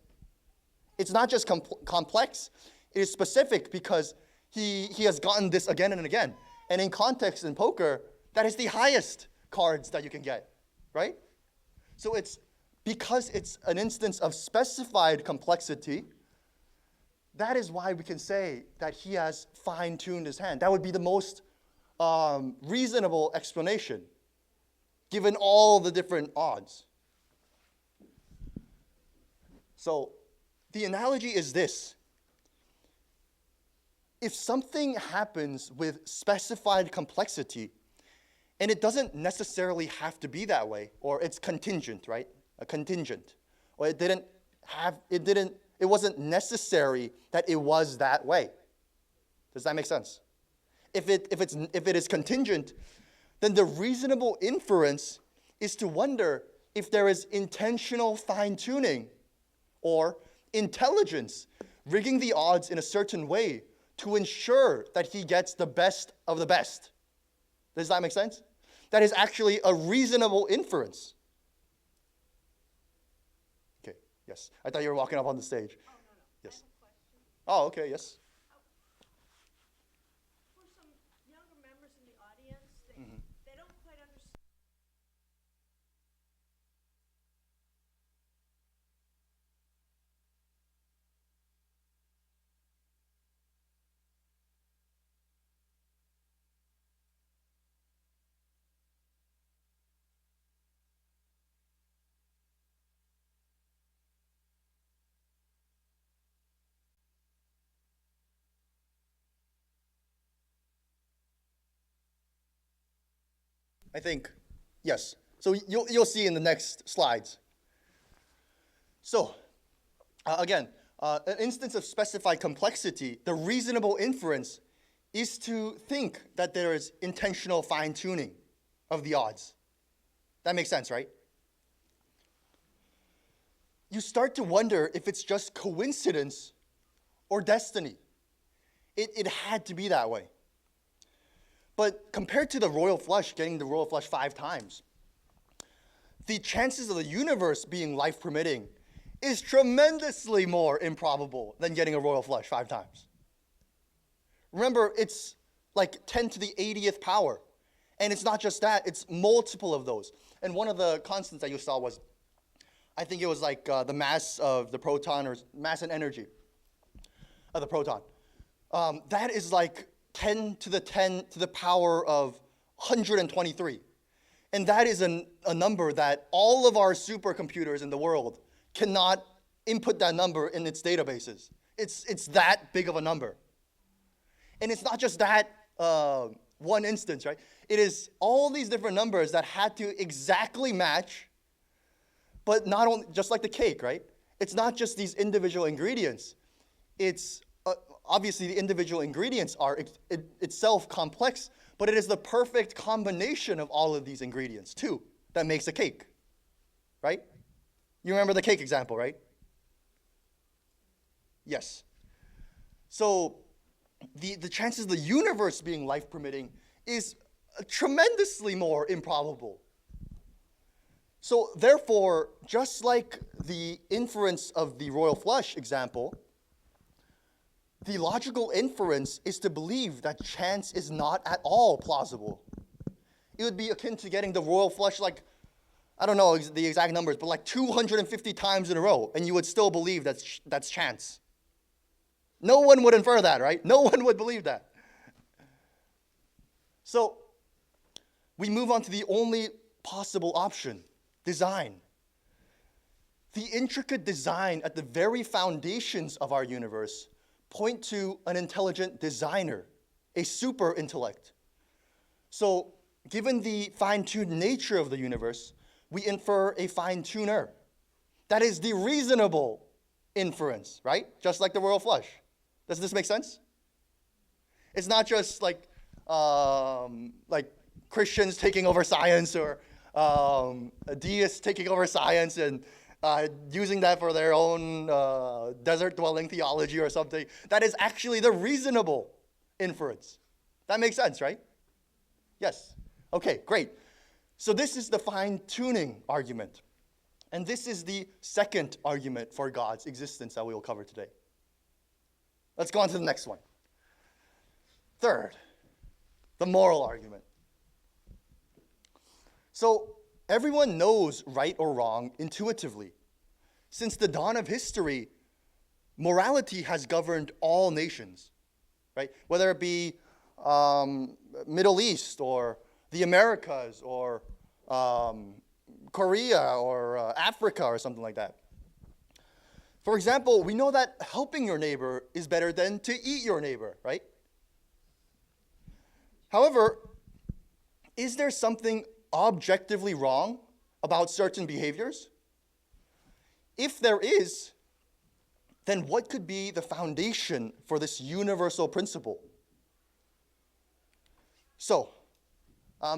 It's not just complex, it is specific because he has gotten this again and again. And in context in poker, that is the highest cards that you can get, right? So it's because it's an instance of specified complexity, that is why we can say that he has fine-tuned his hand. That would be the most reasonable explanation, given all the different odds. So the analogy is this. If something happens with specified complexity, and it doesn't necessarily have to be that way, or it's contingent, right? A contingent, or it didn't It wasn't necessary that it was that way. Does that make sense? If it is contingent, then the reasonable inference is to wonder if there is intentional fine-tuning or intelligence rigging the odds in a certain way to ensure that he gets the best of the best. Does that make sense? That is actually a reasonable inference. Okay, yes. I thought you were walking up on the stage. Oh, no. Yes. I have a question. Oh, okay, yes. For some younger members in the audience, they don't quite understand. I think, yes. So you'll see in the next slides. So, again, an instance of specified complexity, the reasonable inference is to think that there is intentional fine-tuning of the odds. That makes sense, right? You start to wonder if it's just coincidence or destiny. It had to be that way. But compared to the royal flush, getting the royal flush 5 times, the chances of the universe being life-permitting is tremendously more improbable than getting a royal flush 5 times. Remember, it's like 10 to the 80th power. And it's not just that, it's multiple of those. And one of the constants that you saw was, I think it was like the mass of the proton, or mass and energy of the proton. That is like 10 to the power of 123. And that is a number that all of our supercomputers in the world cannot input that number in its databases. It's that big of a number. And it's not just that one instance, right? It is all these different numbers that had to exactly match, but not only, just like the cake, right? It's not just these individual ingredients. It's obviously the individual ingredients are itself complex, but it is the perfect combination of all of these ingredients too that makes a cake, right? You remember the cake example, right? Yes. So the chances of the universe being life-permitting is tremendously more improbable. So therefore, just like the inference of the royal flush example, the logical inference is to believe that chance is not at all plausible. It would be akin to getting the royal flush, like, I don't know the exact numbers, but like 250 times in a row, and you would still believe that's chance. No one would infer that, right? No one would believe that. So we move on to the only possible option, design. The intricate design at the very foundations of our universe point to an intelligent designer, a super intellect. So given the fine-tuned nature of the universe, we infer a fine-tuner. That is the reasonable inference, right? Just like the royal flush. Does this make sense? It's not just like Christians taking over science, or deists taking over science and using that for their own desert-dwelling theology or something. That is actually the reasonable inference. That makes sense, right? Yes. Okay, great. So this is the fine-tuning argument. And this is the second argument for God's existence that we will cover today. Let's go on to the next one. Third, the moral argument. So everyone knows right or wrong intuitively. Since the dawn of history, morality has governed all nations, right? Whether it be Middle East or the Americas or Korea or Africa or something like that. For example, we know that helping your neighbor is better than to eat your neighbor, right? However, is there something objectively wrong about certain behaviors? If there is, then what could be the foundation for this universal principle? So,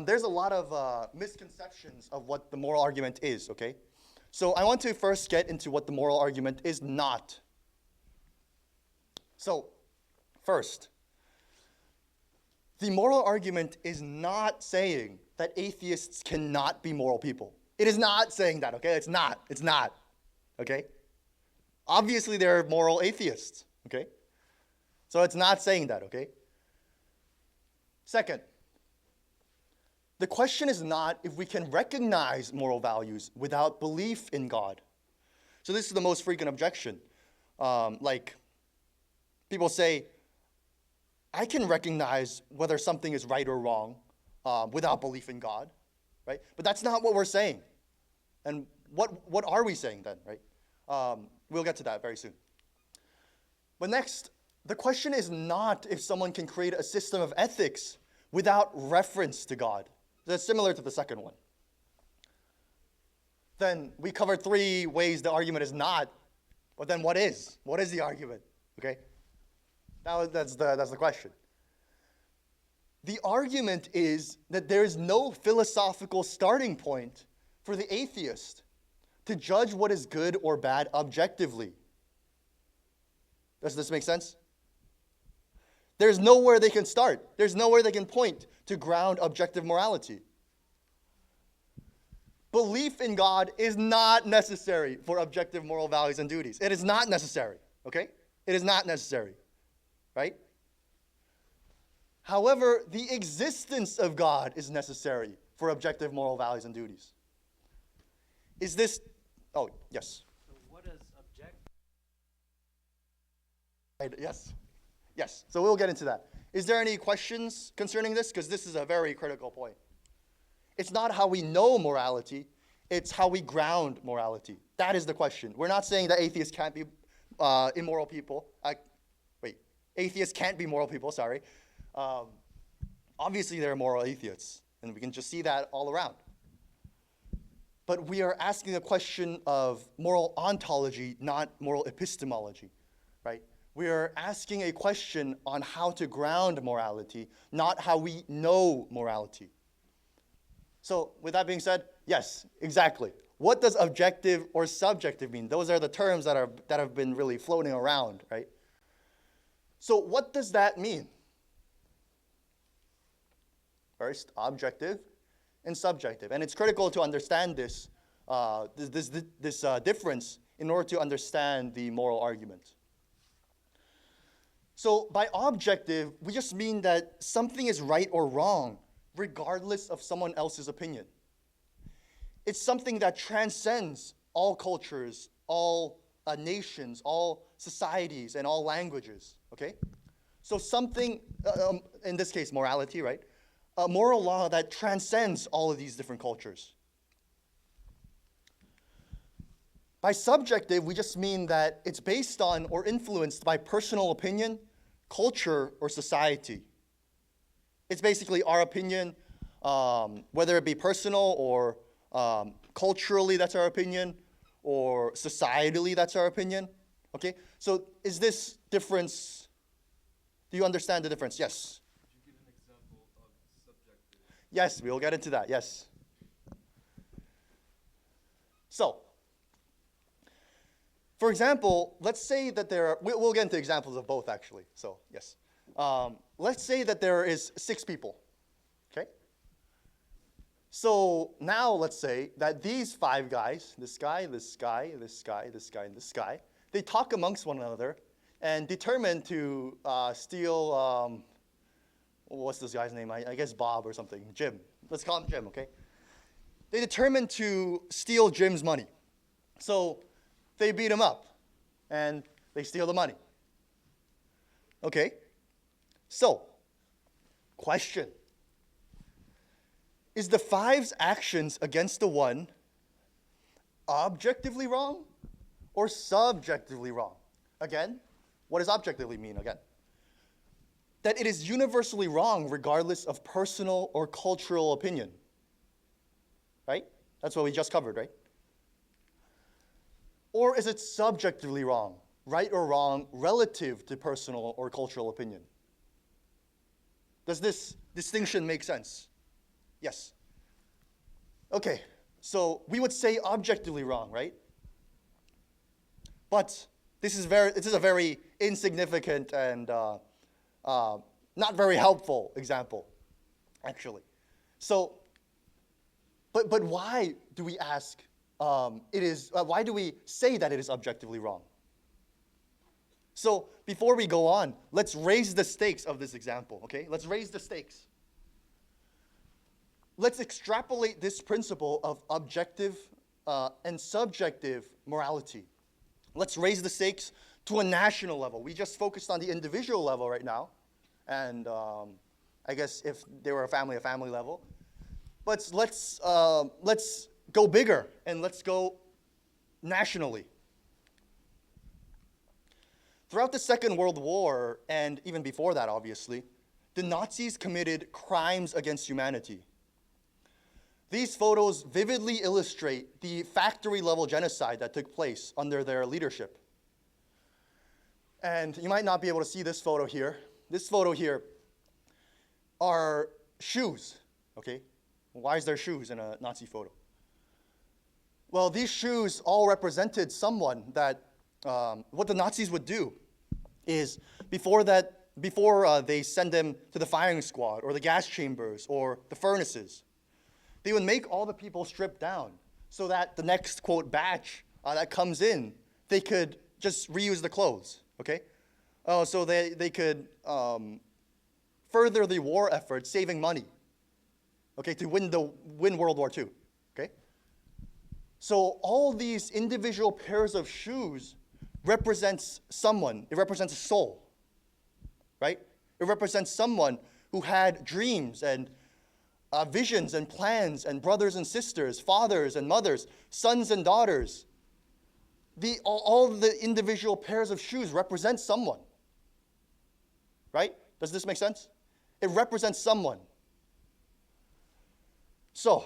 there's a lot of misconceptions of what the moral argument is, okay? So I want to first get into what the moral argument is not. So, first, the moral argument is not saying that atheists cannot be moral people. It is not saying that, okay? It's not, okay? Obviously, there are moral atheists, okay? So it's not saying that, okay? Second, the question is not if we can recognize moral values without belief in God. So this is the most frequent objection. Like, people say, I can recognize whether something is right or wrong without belief in God, right? But that's not what we're saying. And what are we saying then, right? We'll get to that very soon. But next, the question is not if someone can create a system of ethics without reference to God. That's similar to the second one. Then we covered 3 ways the argument is not, but then what is? What is the argument? Okay? That's the question. The argument is that there is no philosophical starting point for the atheist to judge what is good or bad objectively. Does this make sense? There's nowhere they can start. There's nowhere they can point to ground objective morality. Belief in God is not necessary for objective moral values and duties. It is not necessary, okay? It is not necessary, right? However, the existence of God is necessary for objective moral values and duties. Is this, oh, yes. So what is objective? Yes, so we'll get into that. Is there any questions concerning this? Because this is a very critical point. It's not how we know morality, it's how we ground morality. That is the question. We're not saying that atheists can't be immoral people. Atheists can't be moral people, sorry. Obviously, there are moral atheists, and we can just see that all around. But we are asking a question of moral ontology, not moral epistemology, right? We are asking a question on how to ground morality, not how we know morality. So with that being said, yes, exactly. What does objective or subjective mean? Those are the terms that have been really floating around, right? So what does that mean? First, objective and subjective. And it's critical to understand this difference in order to understand the moral argument. So by objective, we just mean that something is right or wrong, regardless of someone else's opinion. It's something that transcends all cultures, all nations, all societies, and all languages, okay? So something, in this case, morality, right? A moral law that transcends all of these different cultures. By subjective, we just mean that it's based on or influenced by personal opinion, culture, or society. It's basically our opinion, whether it be personal or culturally, that's our opinion, or societally, that's our opinion. Okay? So is this difference, do you understand the difference? Yes. Could you give an example of subjective? Yes, we'll get into that, yes. So, for example, let's say that there are, we'll get into examples of both actually, so yes. Let's say that there is 6 people, okay? So now let's say that these 5 guys, this guy, this guy, this guy, this guy, and this guy, they talk amongst one another and determine to steal, what's this guy's name? I guess Bob or something, Jim. Let's call him Jim, okay? They determine to steal Jim's money. So they beat him up and they steal the money. Okay? So, question. Is the 5's actions against the 1 objectively wrong or subjectively wrong? Again, what does objectively mean again? That it is universally wrong regardless of personal or cultural opinion. Right? That's what we just covered, right? Or is it subjectively wrong right or wrong relative to personal or cultural opinion? Does this distinction make sense? Yes. Okay, so we would say objectively wrong, right? But this is a very insignificant and not very helpful example, actually. So, but why do we ask? Why do we say that it is objectively wrong? So before we go on, let's raise the stakes of this example. Okay, let's raise the stakes. Let's extrapolate this principle of objective and subjective morality. Let's raise the stakes to a national level. We just focused on the individual level right now. And I guess if they were a family level. But let's go bigger and let's go nationally. Throughout the Second World War, and even before that, obviously, the Nazis committed crimes against humanity. These photos vividly illustrate the factory-level genocide that took place under their leadership. And you might not be able to see this photo here. This photo here are shoes, okay? Why is there shoes in a Nazi photo? Well, these shoes all represented someone that, what the Nazis would do is before they send them to the firing squad or the gas chambers or the furnaces, they would make all the people strip down so that the next, quote, batch that comes in, they could just reuse the clothes, okay? So they could further the war effort, saving money, okay, to win World War II, okay? So all these individual pairs of shoes represents someone. It represents a soul, right? It represents someone who had dreams and visions and plans and brothers and sisters, fathers and mothers, sons and daughters. All the individual pairs of shoes represent someone, right? Does this make sense? It represents someone. So,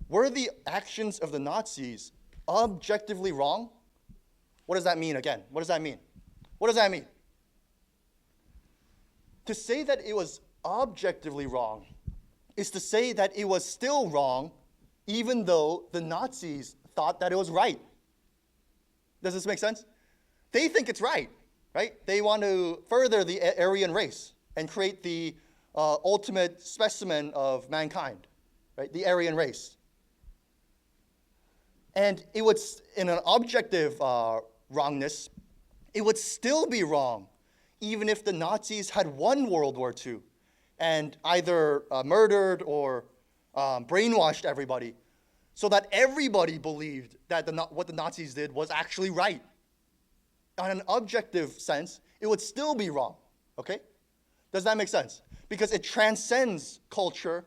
were the actions of the Nazis objectively wrong? What does that mean again? What does that mean? What does that mean? To say that it was objectively wrong is to say that it was still wrong even though the Nazis thought that it was right. Does this make sense? They think it's right? They want to further the Aryan race and create the ultimate specimen of mankind, right? The Aryan race. And it would, in an objective wrongness, it would still be wrong even if the Nazis had won World War II and either murdered or brainwashed everybody so that everybody believed that what the Nazis did was actually right. On an objective sense, it would still be wrong, okay? Does that make sense? Because it transcends culture,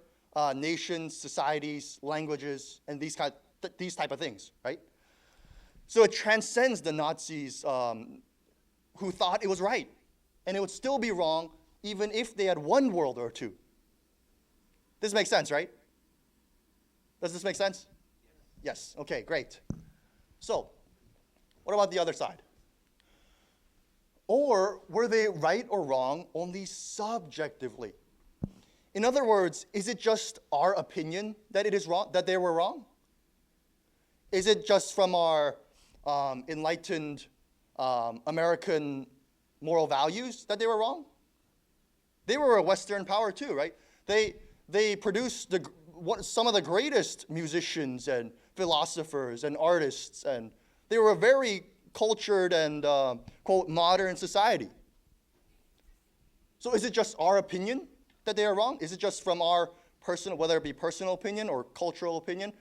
nations, societies, languages, and these type of things, right? So it transcends the Nazis who thought it was right. And it would still be wrong even if they had won World War II. This makes sense, right? Does this make sense? Yes. Okay, great. So, what about the other side? Or were they right or wrong only subjectively? In other words, is it just our opinion that it is wrong, that they were wrong? Is it just from our enlightened American moral values that they were wrong? They were a Western power too, right? They produced some of the greatest musicians and philosophers and artists, and they were a very cultured and, quote, modern society. So is it just our opinion that they are wrong? Is it just from our personal, whether it be personal opinion or cultural opinion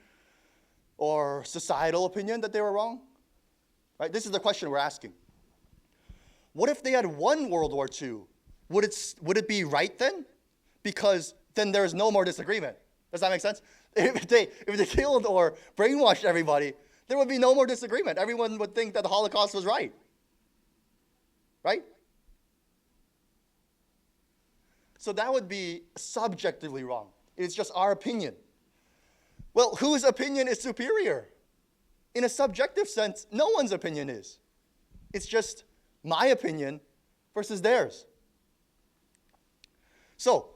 or societal opinion that they were wrong? Right? This is the question we're asking. What if they had won World War II? Would it be right then? Because then there's no more disagreement. Does that make sense? If they killed or brainwashed everybody, there would be no more disagreement. Everyone would think that the Holocaust was right. Right? So that would be subjectively wrong. It's just our opinion. Well, whose opinion is superior? In a subjective sense, no one's opinion is. It's just my opinion versus theirs. So,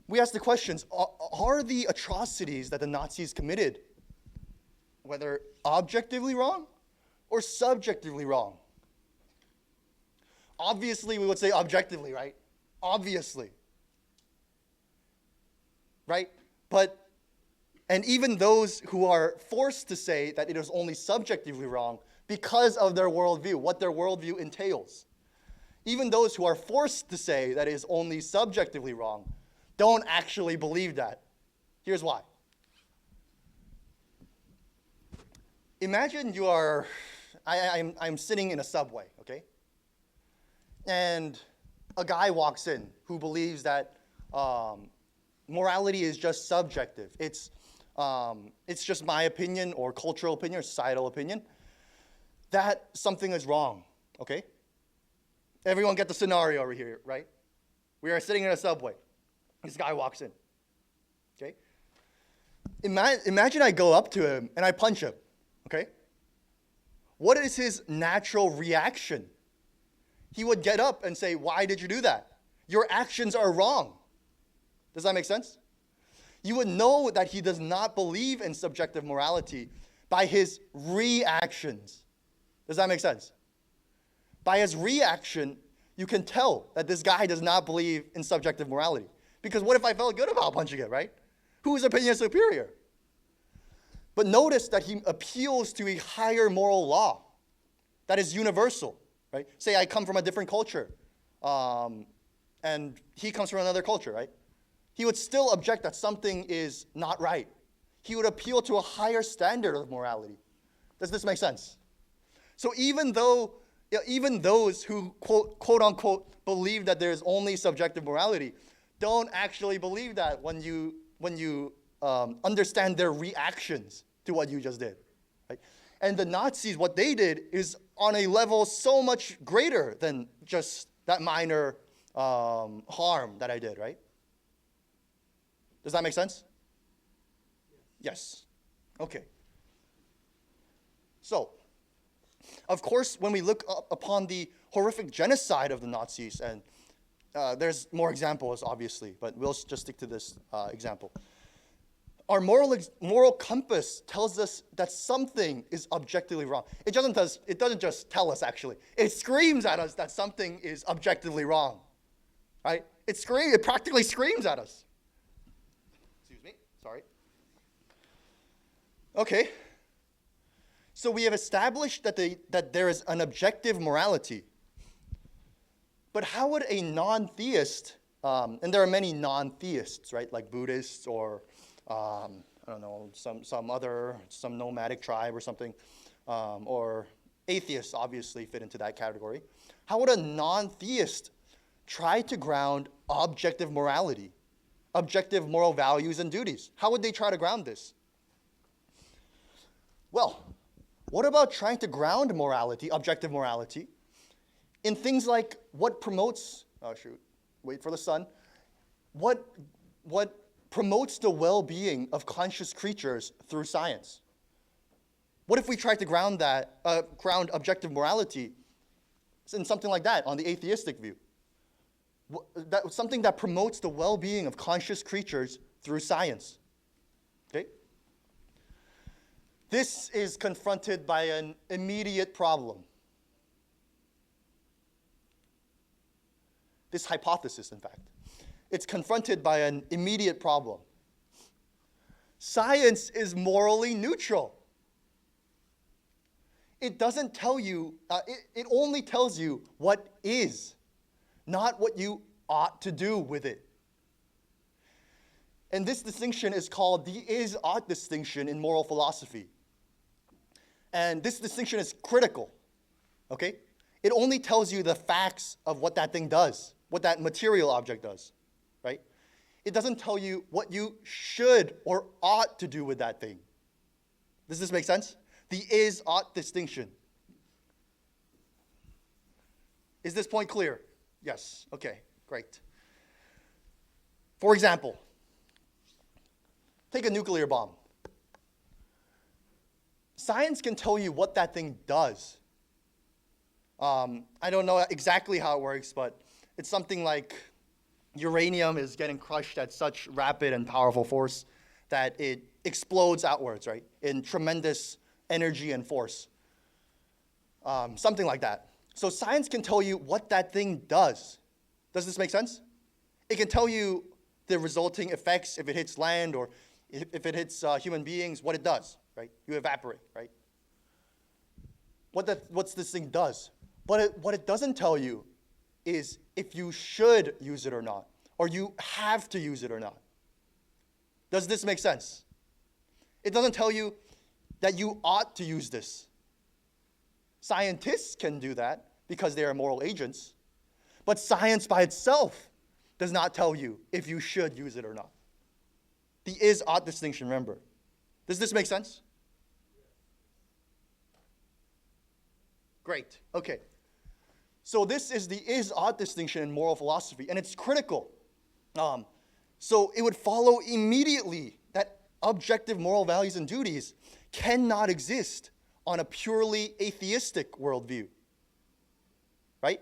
we ask the questions, are the atrocities that the Nazis committed, whether objectively wrong or subjectively wrong? Obviously, we would say objectively, right? Obviously. Right? And even those who are forced to say that it is only subjectively wrong because of their worldview, what their worldview entails. Even those who are forced to say that it is only subjectively wrong don't actually believe that. Here's why. Imagine I'm sitting in a subway, okay? And a guy walks in who believes that morality is just subjective. It's just my opinion or cultural opinion or societal opinion that something is wrong, okay? Everyone get the scenario over here, right? We are sitting in a subway. This guy walks in, okay? Imagine I go up to him and I punch him, okay? What is his natural reaction? He would get up and say, why did you do that? Your actions are wrong. Does that make sense? You would know that he does not believe in subjective morality by his reactions. Does that make sense? By his reaction, you can tell that this guy does not believe in subjective morality. Because what if I felt good about punching it, right? Whose opinion is superior? But notice that he appeals to a higher moral law that is universal, right? Say I come from a different culture, and he comes from another culture, right? He would still object that something is not right. He would appeal to a higher standard of morality. Does this make sense? So even those who quote unquote believe that there is only subjective morality don't actually believe that when you understand their reactions to what you just did. Right? And the Nazis, what they did is on a level so much greater than just that minor harm that I did, right? Does that make sense? Yes. Okay. So, of course, when we look upon the horrific genocide of the Nazis, and there's more examples, obviously, but we'll just stick to this example. Our moral compass tells us that something is objectively wrong. It doesn't just tell us, actually. It screams at us that something is objectively wrong, right? It practically screams at us. Excuse me, sorry. Okay. So we have established that there is an objective morality. But how would a non-theist, and there are many non-theists, right, like Buddhists or I don't know, some nomadic tribe or something, or atheists obviously fit into that category. How would a non-theist try to ground objective morality, objective moral values and duties? How would they try to ground this? Well, what about trying to ground morality, objective morality, in things like what promotes, wait for the sun, what promotes the well-being of conscious creatures through science? What if we tried to ground objective morality in something like that on the atheistic view? Something that promotes the well-being of conscious creatures through science. Okay? This is confronted by an immediate problem. This hypothesis, in fact. It's confronted by an immediate problem. Science is morally neutral. It doesn't tell you, it only tells you what is, not what you ought to do with it. And this distinction is called the is-ought distinction in moral philosophy. And this distinction is critical, okay? It only tells you the facts of what that thing does, what that material object does, right? It doesn't tell you what you should or ought to do with that thing. Does this make sense? The is-ought distinction. Is this point clear? Yes. Okay, great. For example, take a nuclear bomb. Science can tell you what that thing does. I don't know exactly how it works, but it's something like uranium is getting crushed at such rapid and powerful force that it explodes outwards, right, in tremendous energy and force. Something like that. So science can tell you what that thing does. Does this make sense? It can tell you the resulting effects if it hits land or if it hits human beings, what it does, right? You evaporate, right? What's this thing does. But what it doesn't tell you is if you should use it or not, or you have to use it or not. Does this make sense? It doesn't tell you that you ought to use this. Scientists can do that because they are moral agents. But science by itself does not tell you if you should use it or not. The is-ought distinction, remember. Does this make sense? Great. Okay. So this is the is-ought distinction in moral philosophy, and it's critical. So it would follow immediately that objective moral values and duties cannot exist on a purely atheistic worldview. Right?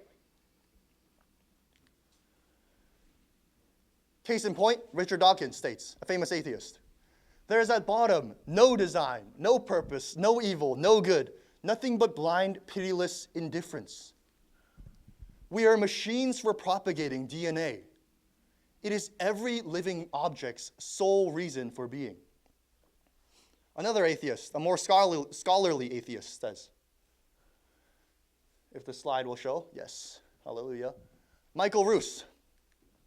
Case in point, Richard Dawkins states, a famous atheist, there is at bottom no design, no purpose, no evil, no good, nothing but blind, pitiless indifference. We are machines for propagating DNA. It is every living object's sole reason for being. Another atheist, a more scholarly atheist, says, if the slide will show, yes, hallelujah. Michael Roos,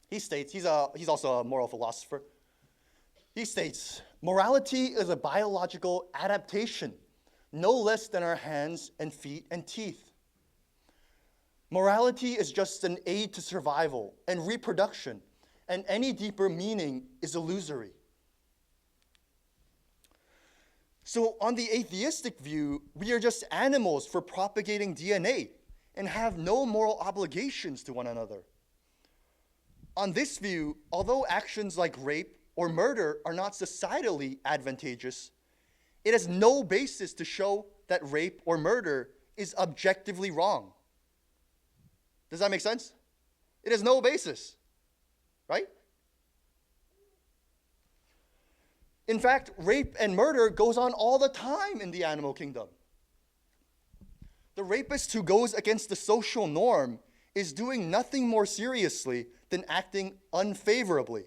he states, he's also a moral philosopher. He states, morality is a biological adaptation, no less than our hands and feet and teeth. Morality is just an aid to survival and reproduction, and any deeper meaning is illusory. So on the atheistic view, we are just animals for propagating DNA and have no moral obligations to one another. On this view, although actions like rape or murder are not societally advantageous, it has no basis to show that rape or murder is objectively wrong. Does that make sense? It has no basis, right? In fact, rape and murder goes on all the time in the animal kingdom. The rapist who goes against the social norm is doing nothing more seriously than acting unfavorably.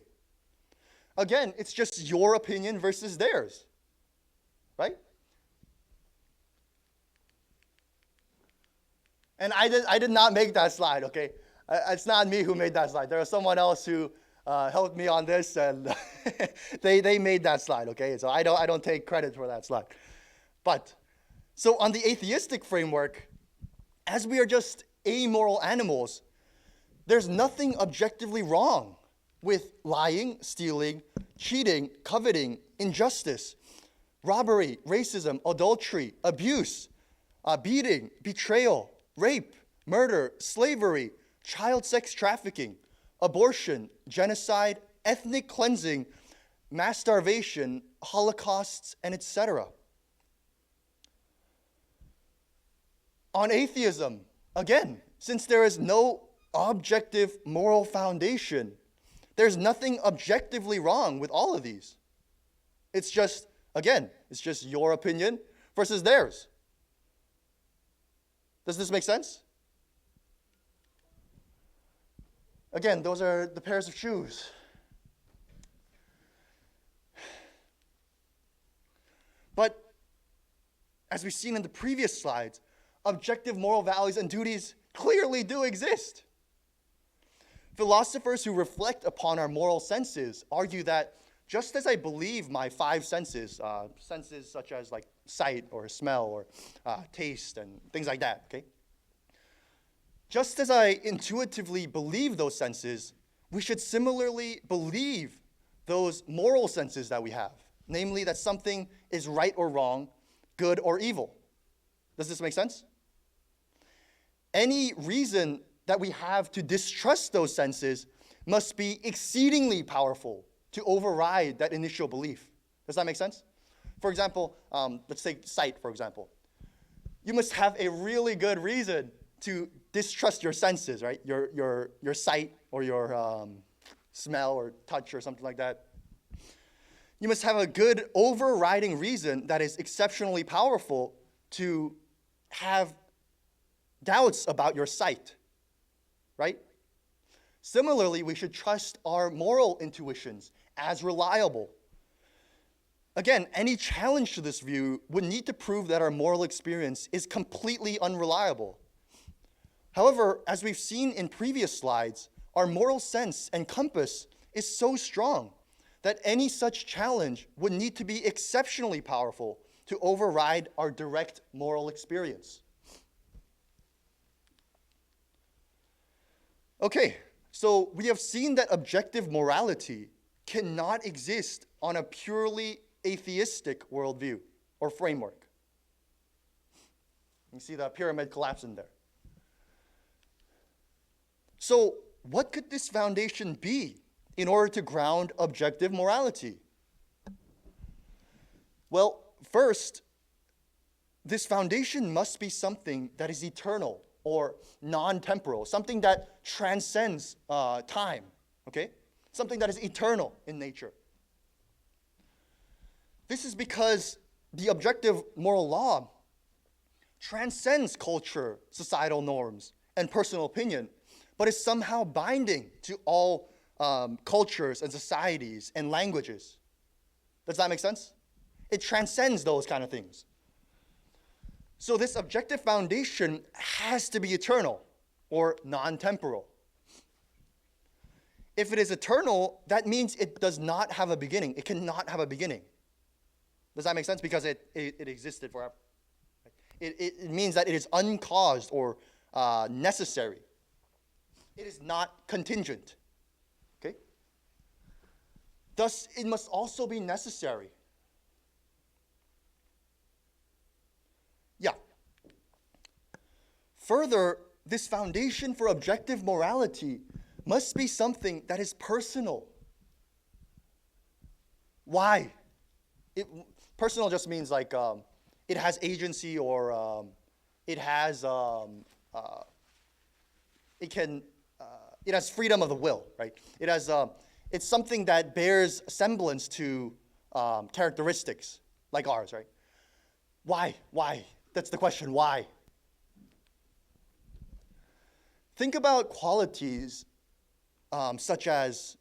Again, it's just your opinion versus theirs, right? And I did not make that slide, okay? It's not me who made that slide. There was someone else who helped me on this, and they made that slide, okay? So I don't take credit for that slide. But, so on the atheistic framework, as we are just amoral animals, there's nothing objectively wrong with lying, stealing, cheating, coveting, injustice, robbery, racism, adultery, abuse, beating, betrayal, rape, murder, slavery, child sex trafficking, abortion, genocide, ethnic cleansing, mass starvation, holocausts, and etc. On atheism, again, since there is no objective moral foundation, there's nothing objectively wrong with all of these. It's just, again, it's just your opinion versus theirs. Does this make sense? Again, those are the pairs of shoes. But as we've seen in the previous slides, objective moral values and duties clearly do exist. Philosophers who reflect upon our moral senses argue that just as I believe my five senses, senses such as like sight or smell or taste and things like that, okay? Just as I intuitively believe those senses, we should similarly believe those moral senses that we have, namely that something is right or wrong, good or evil. Does this make sense? Any reason that we have to distrust those senses must be exceedingly powerful to override that initial belief. Does that make sense? For example, let's take sight, for example. You must have a really good reason to distrust your senses, right? Your sight or your smell or touch or something like that. You must have a good overriding reason that is exceptionally powerful to have doubts about your sight, right? Similarly, we should trust our moral intuitions as reliable. Again, any challenge to this view would need to prove that our moral experience is completely unreliable. However, as we've seen in previous slides, our moral sense and compass is so strong that any such challenge would need to be exceptionally powerful to override our direct moral experience. Okay, so we have seen that objective morality cannot exist on a purely atheistic worldview or framework. You see the pyramid collapse in there. So, what could this foundation be in order to ground objective morality? Well, first, this foundation must be something that is eternal or non-temporal, something that transcends time, okay? Something that is eternal in nature. This is because the objective moral law transcends culture, societal norms, and personal opinion, but is somehow binding to all cultures and societies and languages. Does that make sense? It transcends those kind of things. So this objective foundation has to be eternal or non-temporal. If it is eternal, that means it does not have a beginning. It cannot have a beginning. Does that make sense? Because it existed forever. It means that it is uncaused or necessary. It is not contingent. Okay? Thus, it must also be necessary. Yeah. Further, this foundation for objective morality must be something that is personal. Why? Personal just means like it has agency or it has it has freedom of the will, right? It has it's something that bears semblance to characteristics like ours, right? Why? Why? That's the question. Why? Think about qualities such as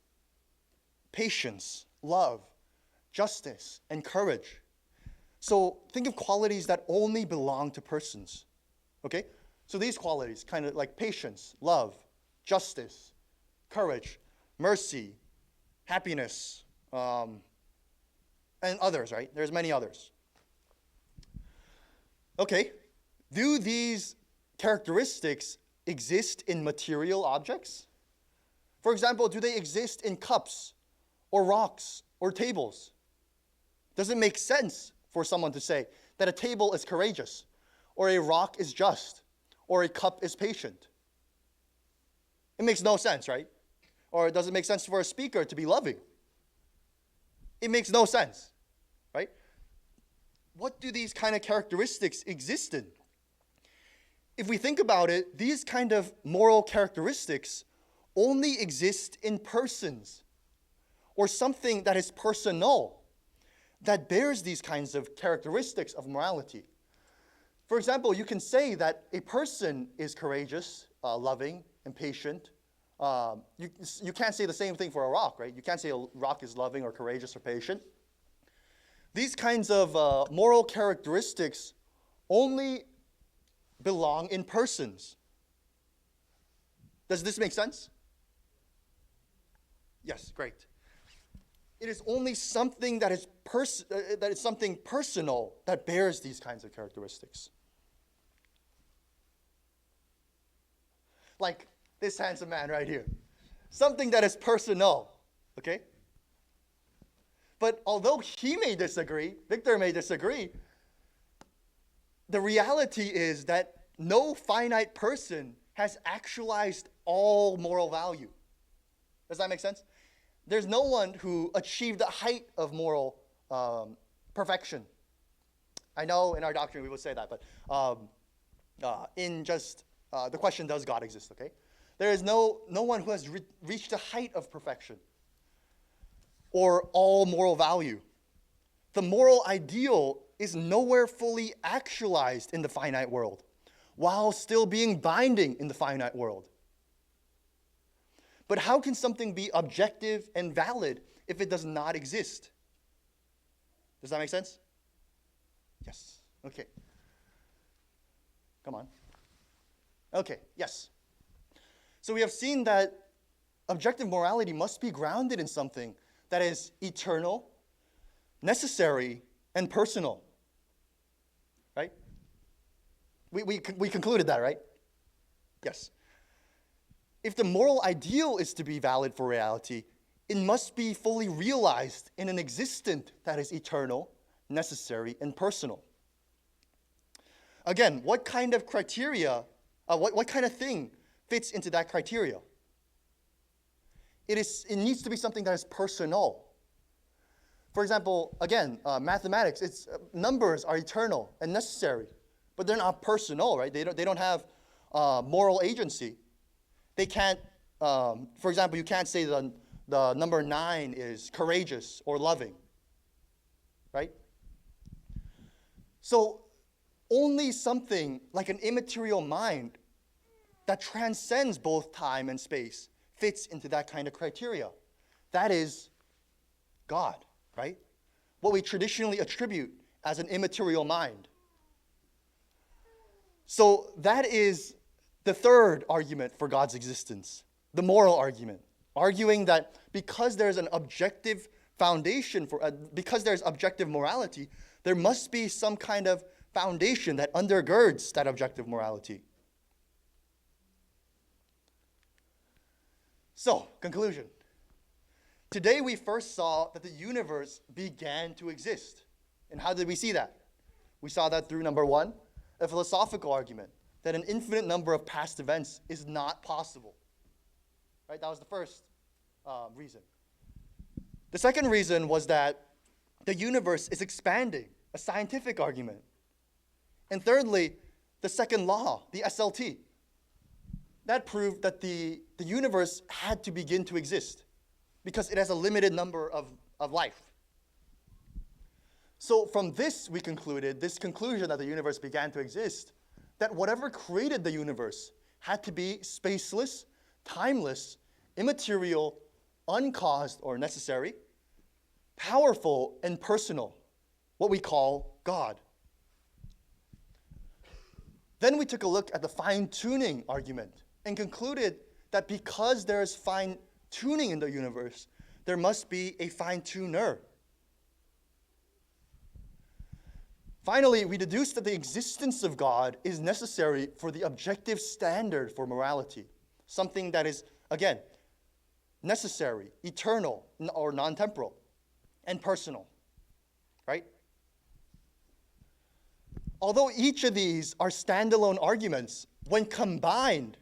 patience, love, justice, and courage. So think of qualities that only belong to persons, okay? So these qualities, kind of like patience, love, justice, courage, mercy, happiness, and others, right? There's many others. Okay, do these characteristics exist in material objects? For example, do they exist in cups or rocks or tables? Does it make sense for someone to say that a table is courageous, or a rock is just, or a cup is patient? It makes no sense, right? Or does it make sense for a speaker to be loving? It makes no sense, right? What do these kind of characteristics exist in? If we think about it, these kind of moral characteristics only exist in persons or something that is personal that bears these kinds of characteristics of morality. For example, you can say that a person is courageous, loving, and patient. You can't say the same thing for a rock, right? You can't say a rock is loving or courageous or patient. These kinds of moral characteristics only belong in persons. Does this make sense? Yes, great. It is only something that is something personal that bears these kinds of characteristics. Like this handsome man right here. Something that is personal, okay? But although he may disagree, Victor may disagree, the reality is that no finite person has actualized all moral value. Does that make sense? There's no one who achieved the height of moral perfection. I know in our doctrine we would say that, but in just the question, does God exist, okay? There is no one who has reached the height of perfection or all moral value. The moral ideal is nowhere fully actualized in the finite world, while still being binding in the finite world. But how can something be objective and valid if it does not exist? Does that make sense? Yes. Okay. Come on. Okay, yes. So we have seen that objective morality must be grounded in something that is eternal, necessary, and personal. Right? We concluded that, right? Yes. If the moral ideal is to be valid for reality, it must be fully realized in an existent that is eternal, necessary, and personal. Again, what kind of criteria, what kind of thing fits into that criteria? It needs to be something that is personal. For example, again, mathematics, numbers are eternal and necessary, but they're not personal, right? They don't have moral agency. They can't, for example, you can't say the number 9 is courageous or loving, right? So only something like an immaterial mind that transcends both time and space fits into that kind of criteria. That is God, right? What we traditionally attribute as an immaterial mind. So that is the third argument for God's existence, the moral argument, arguing that because there's an objective foundation because there's objective morality, there must be some kind of foundation that undergirds that objective morality. So, conclusion. Today we first saw that the universe began to exist. And how did we see that? We saw that through, number 1, a philosophical argument that an infinite number of past events is not possible. Right? That was the first reason. The second reason was that the universe is expanding, a scientific argument. And thirdly, the second law, the SLT. That proved that the universe had to begin to exist because it has a limited number of life. So from this, we concluded, this conclusion that the universe began to exist, that whatever created the universe had to be spaceless, timeless, immaterial, uncaused or necessary, powerful, and personal, what we call God. Then we took a look at the fine-tuning argument and concluded that because there is fine-tuning in the universe, there must be a fine-tuner. Finally, we deduced that the existence of God is necessary for the objective standard for morality, something that is, again, necessary, eternal, or non-temporal, and personal, right? Although each of these are standalone arguments, when combined,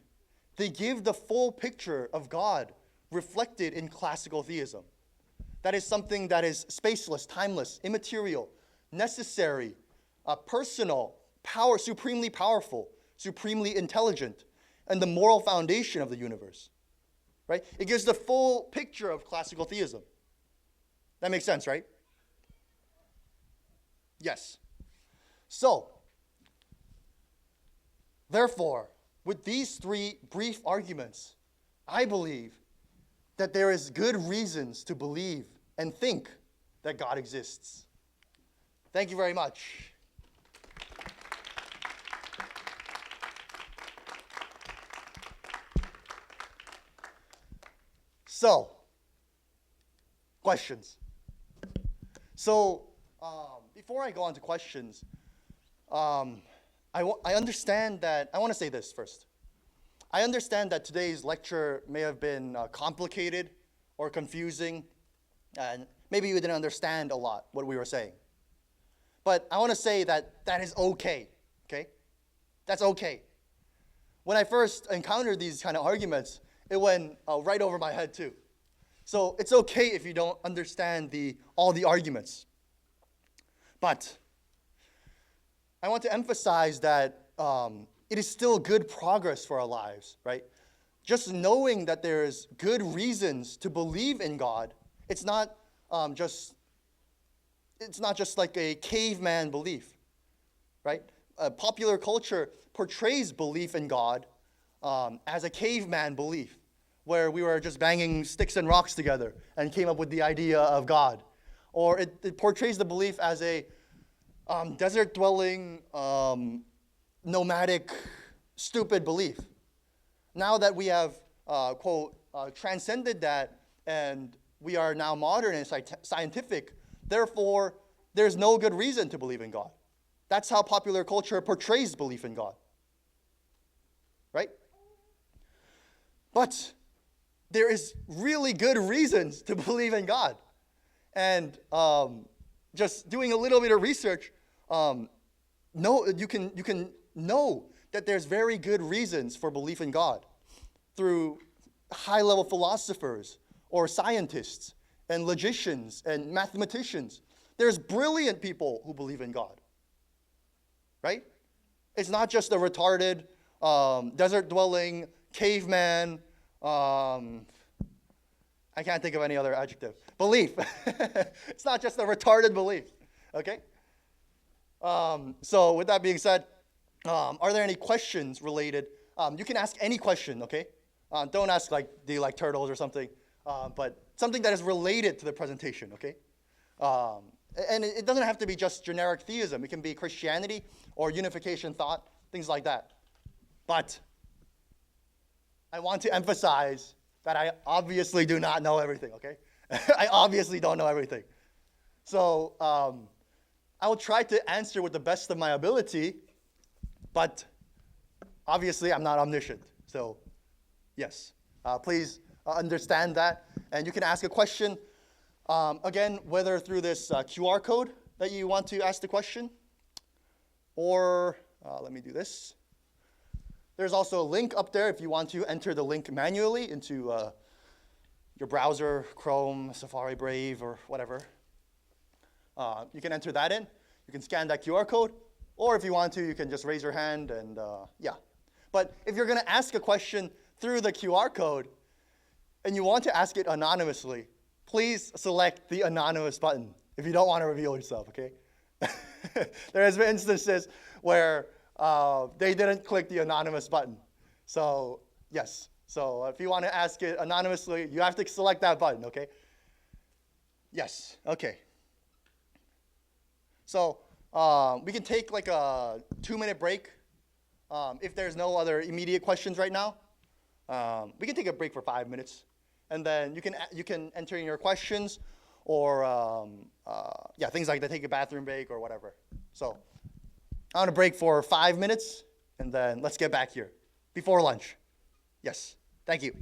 they give the full picture of God reflected in classical theism. That is something that is spaceless, timeless, immaterial, necessary, personal, supremely powerful, supremely intelligent, and the moral foundation of the universe. Right? It gives the full picture of classical theism. That makes sense, right? Yes. So, therefore, with these 3 brief arguments, I believe that there is good reasons to believe and think that God exists. Thank you very much. So, questions. So, before I go on to questions, I understand that, I want to say this first. I understand that today's lecture may have been complicated or confusing, and maybe you didn't understand a lot what we were saying. But I want to say that that is okay, okay? That's okay. When I first encountered these kind of arguments, it went right over my head too. So it's okay if you don't understand all the arguments. But I want to emphasize that it is still good progress for our lives, right? Just knowing that there's good reasons to believe in God, it's not just like a caveman belief, right? Popular culture portrays belief in God as a caveman belief, where we were just banging sticks and rocks together and came up with the idea of God. Or it portrays the belief as a desert-dwelling, nomadic, stupid belief. Now that we have, quote, transcended that and we are now modern and scientific, therefore, there's no good reason to believe in God. That's how popular culture portrays belief in God. Right? But there is really good reasons to believe in God. And just doing a little bit of research, you can know that there's very good reasons for belief in God through high-level philosophers or scientists and logicians and mathematicians. There's brilliant people who believe in God, right? It's not just a retarded, desert-dwelling, caveman, I can't think of any other adjective. Belief. It's not just a retarded belief, okay? So with that being said, are there any questions related? You can ask any question, okay? Don't ask like, do you like turtles or something? But something that is related to the presentation, okay? And it doesn't have to be just generic theism. It can be Christianity or unification thought, things like that. But I want to emphasize that I obviously do not know everything, okay? I obviously don't know everything. So I will try to answer with the best of my ability, but obviously I'm not omniscient. So yes, please understand that. And you can ask a question, again, whether through this QR code that you want to ask the question, or let me do this. There's also a link up there if you want to enter the link manually into your browser, Chrome, Safari, Brave, or whatever. You can enter that in. You can scan that QR code. Or if you want to, you can just raise your hand and yeah. But if you're going to ask a question through the QR code and you want to ask it anonymously, please select the anonymous button if you don't want to reveal yourself, okay? There has been instances where they didn't click the anonymous button. So, yes. So, if you want to ask it anonymously, you have to select that button, okay? Yes. Okay. So, we can take like a 2-minute break. If there's no other immediate questions right now, we can take a break for 5 minutes. And then you can enter in your questions or, yeah, things like that, take a bathroom break or whatever. So, I want to break for 5 minutes, and then let's get back here before lunch. Yes, thank you.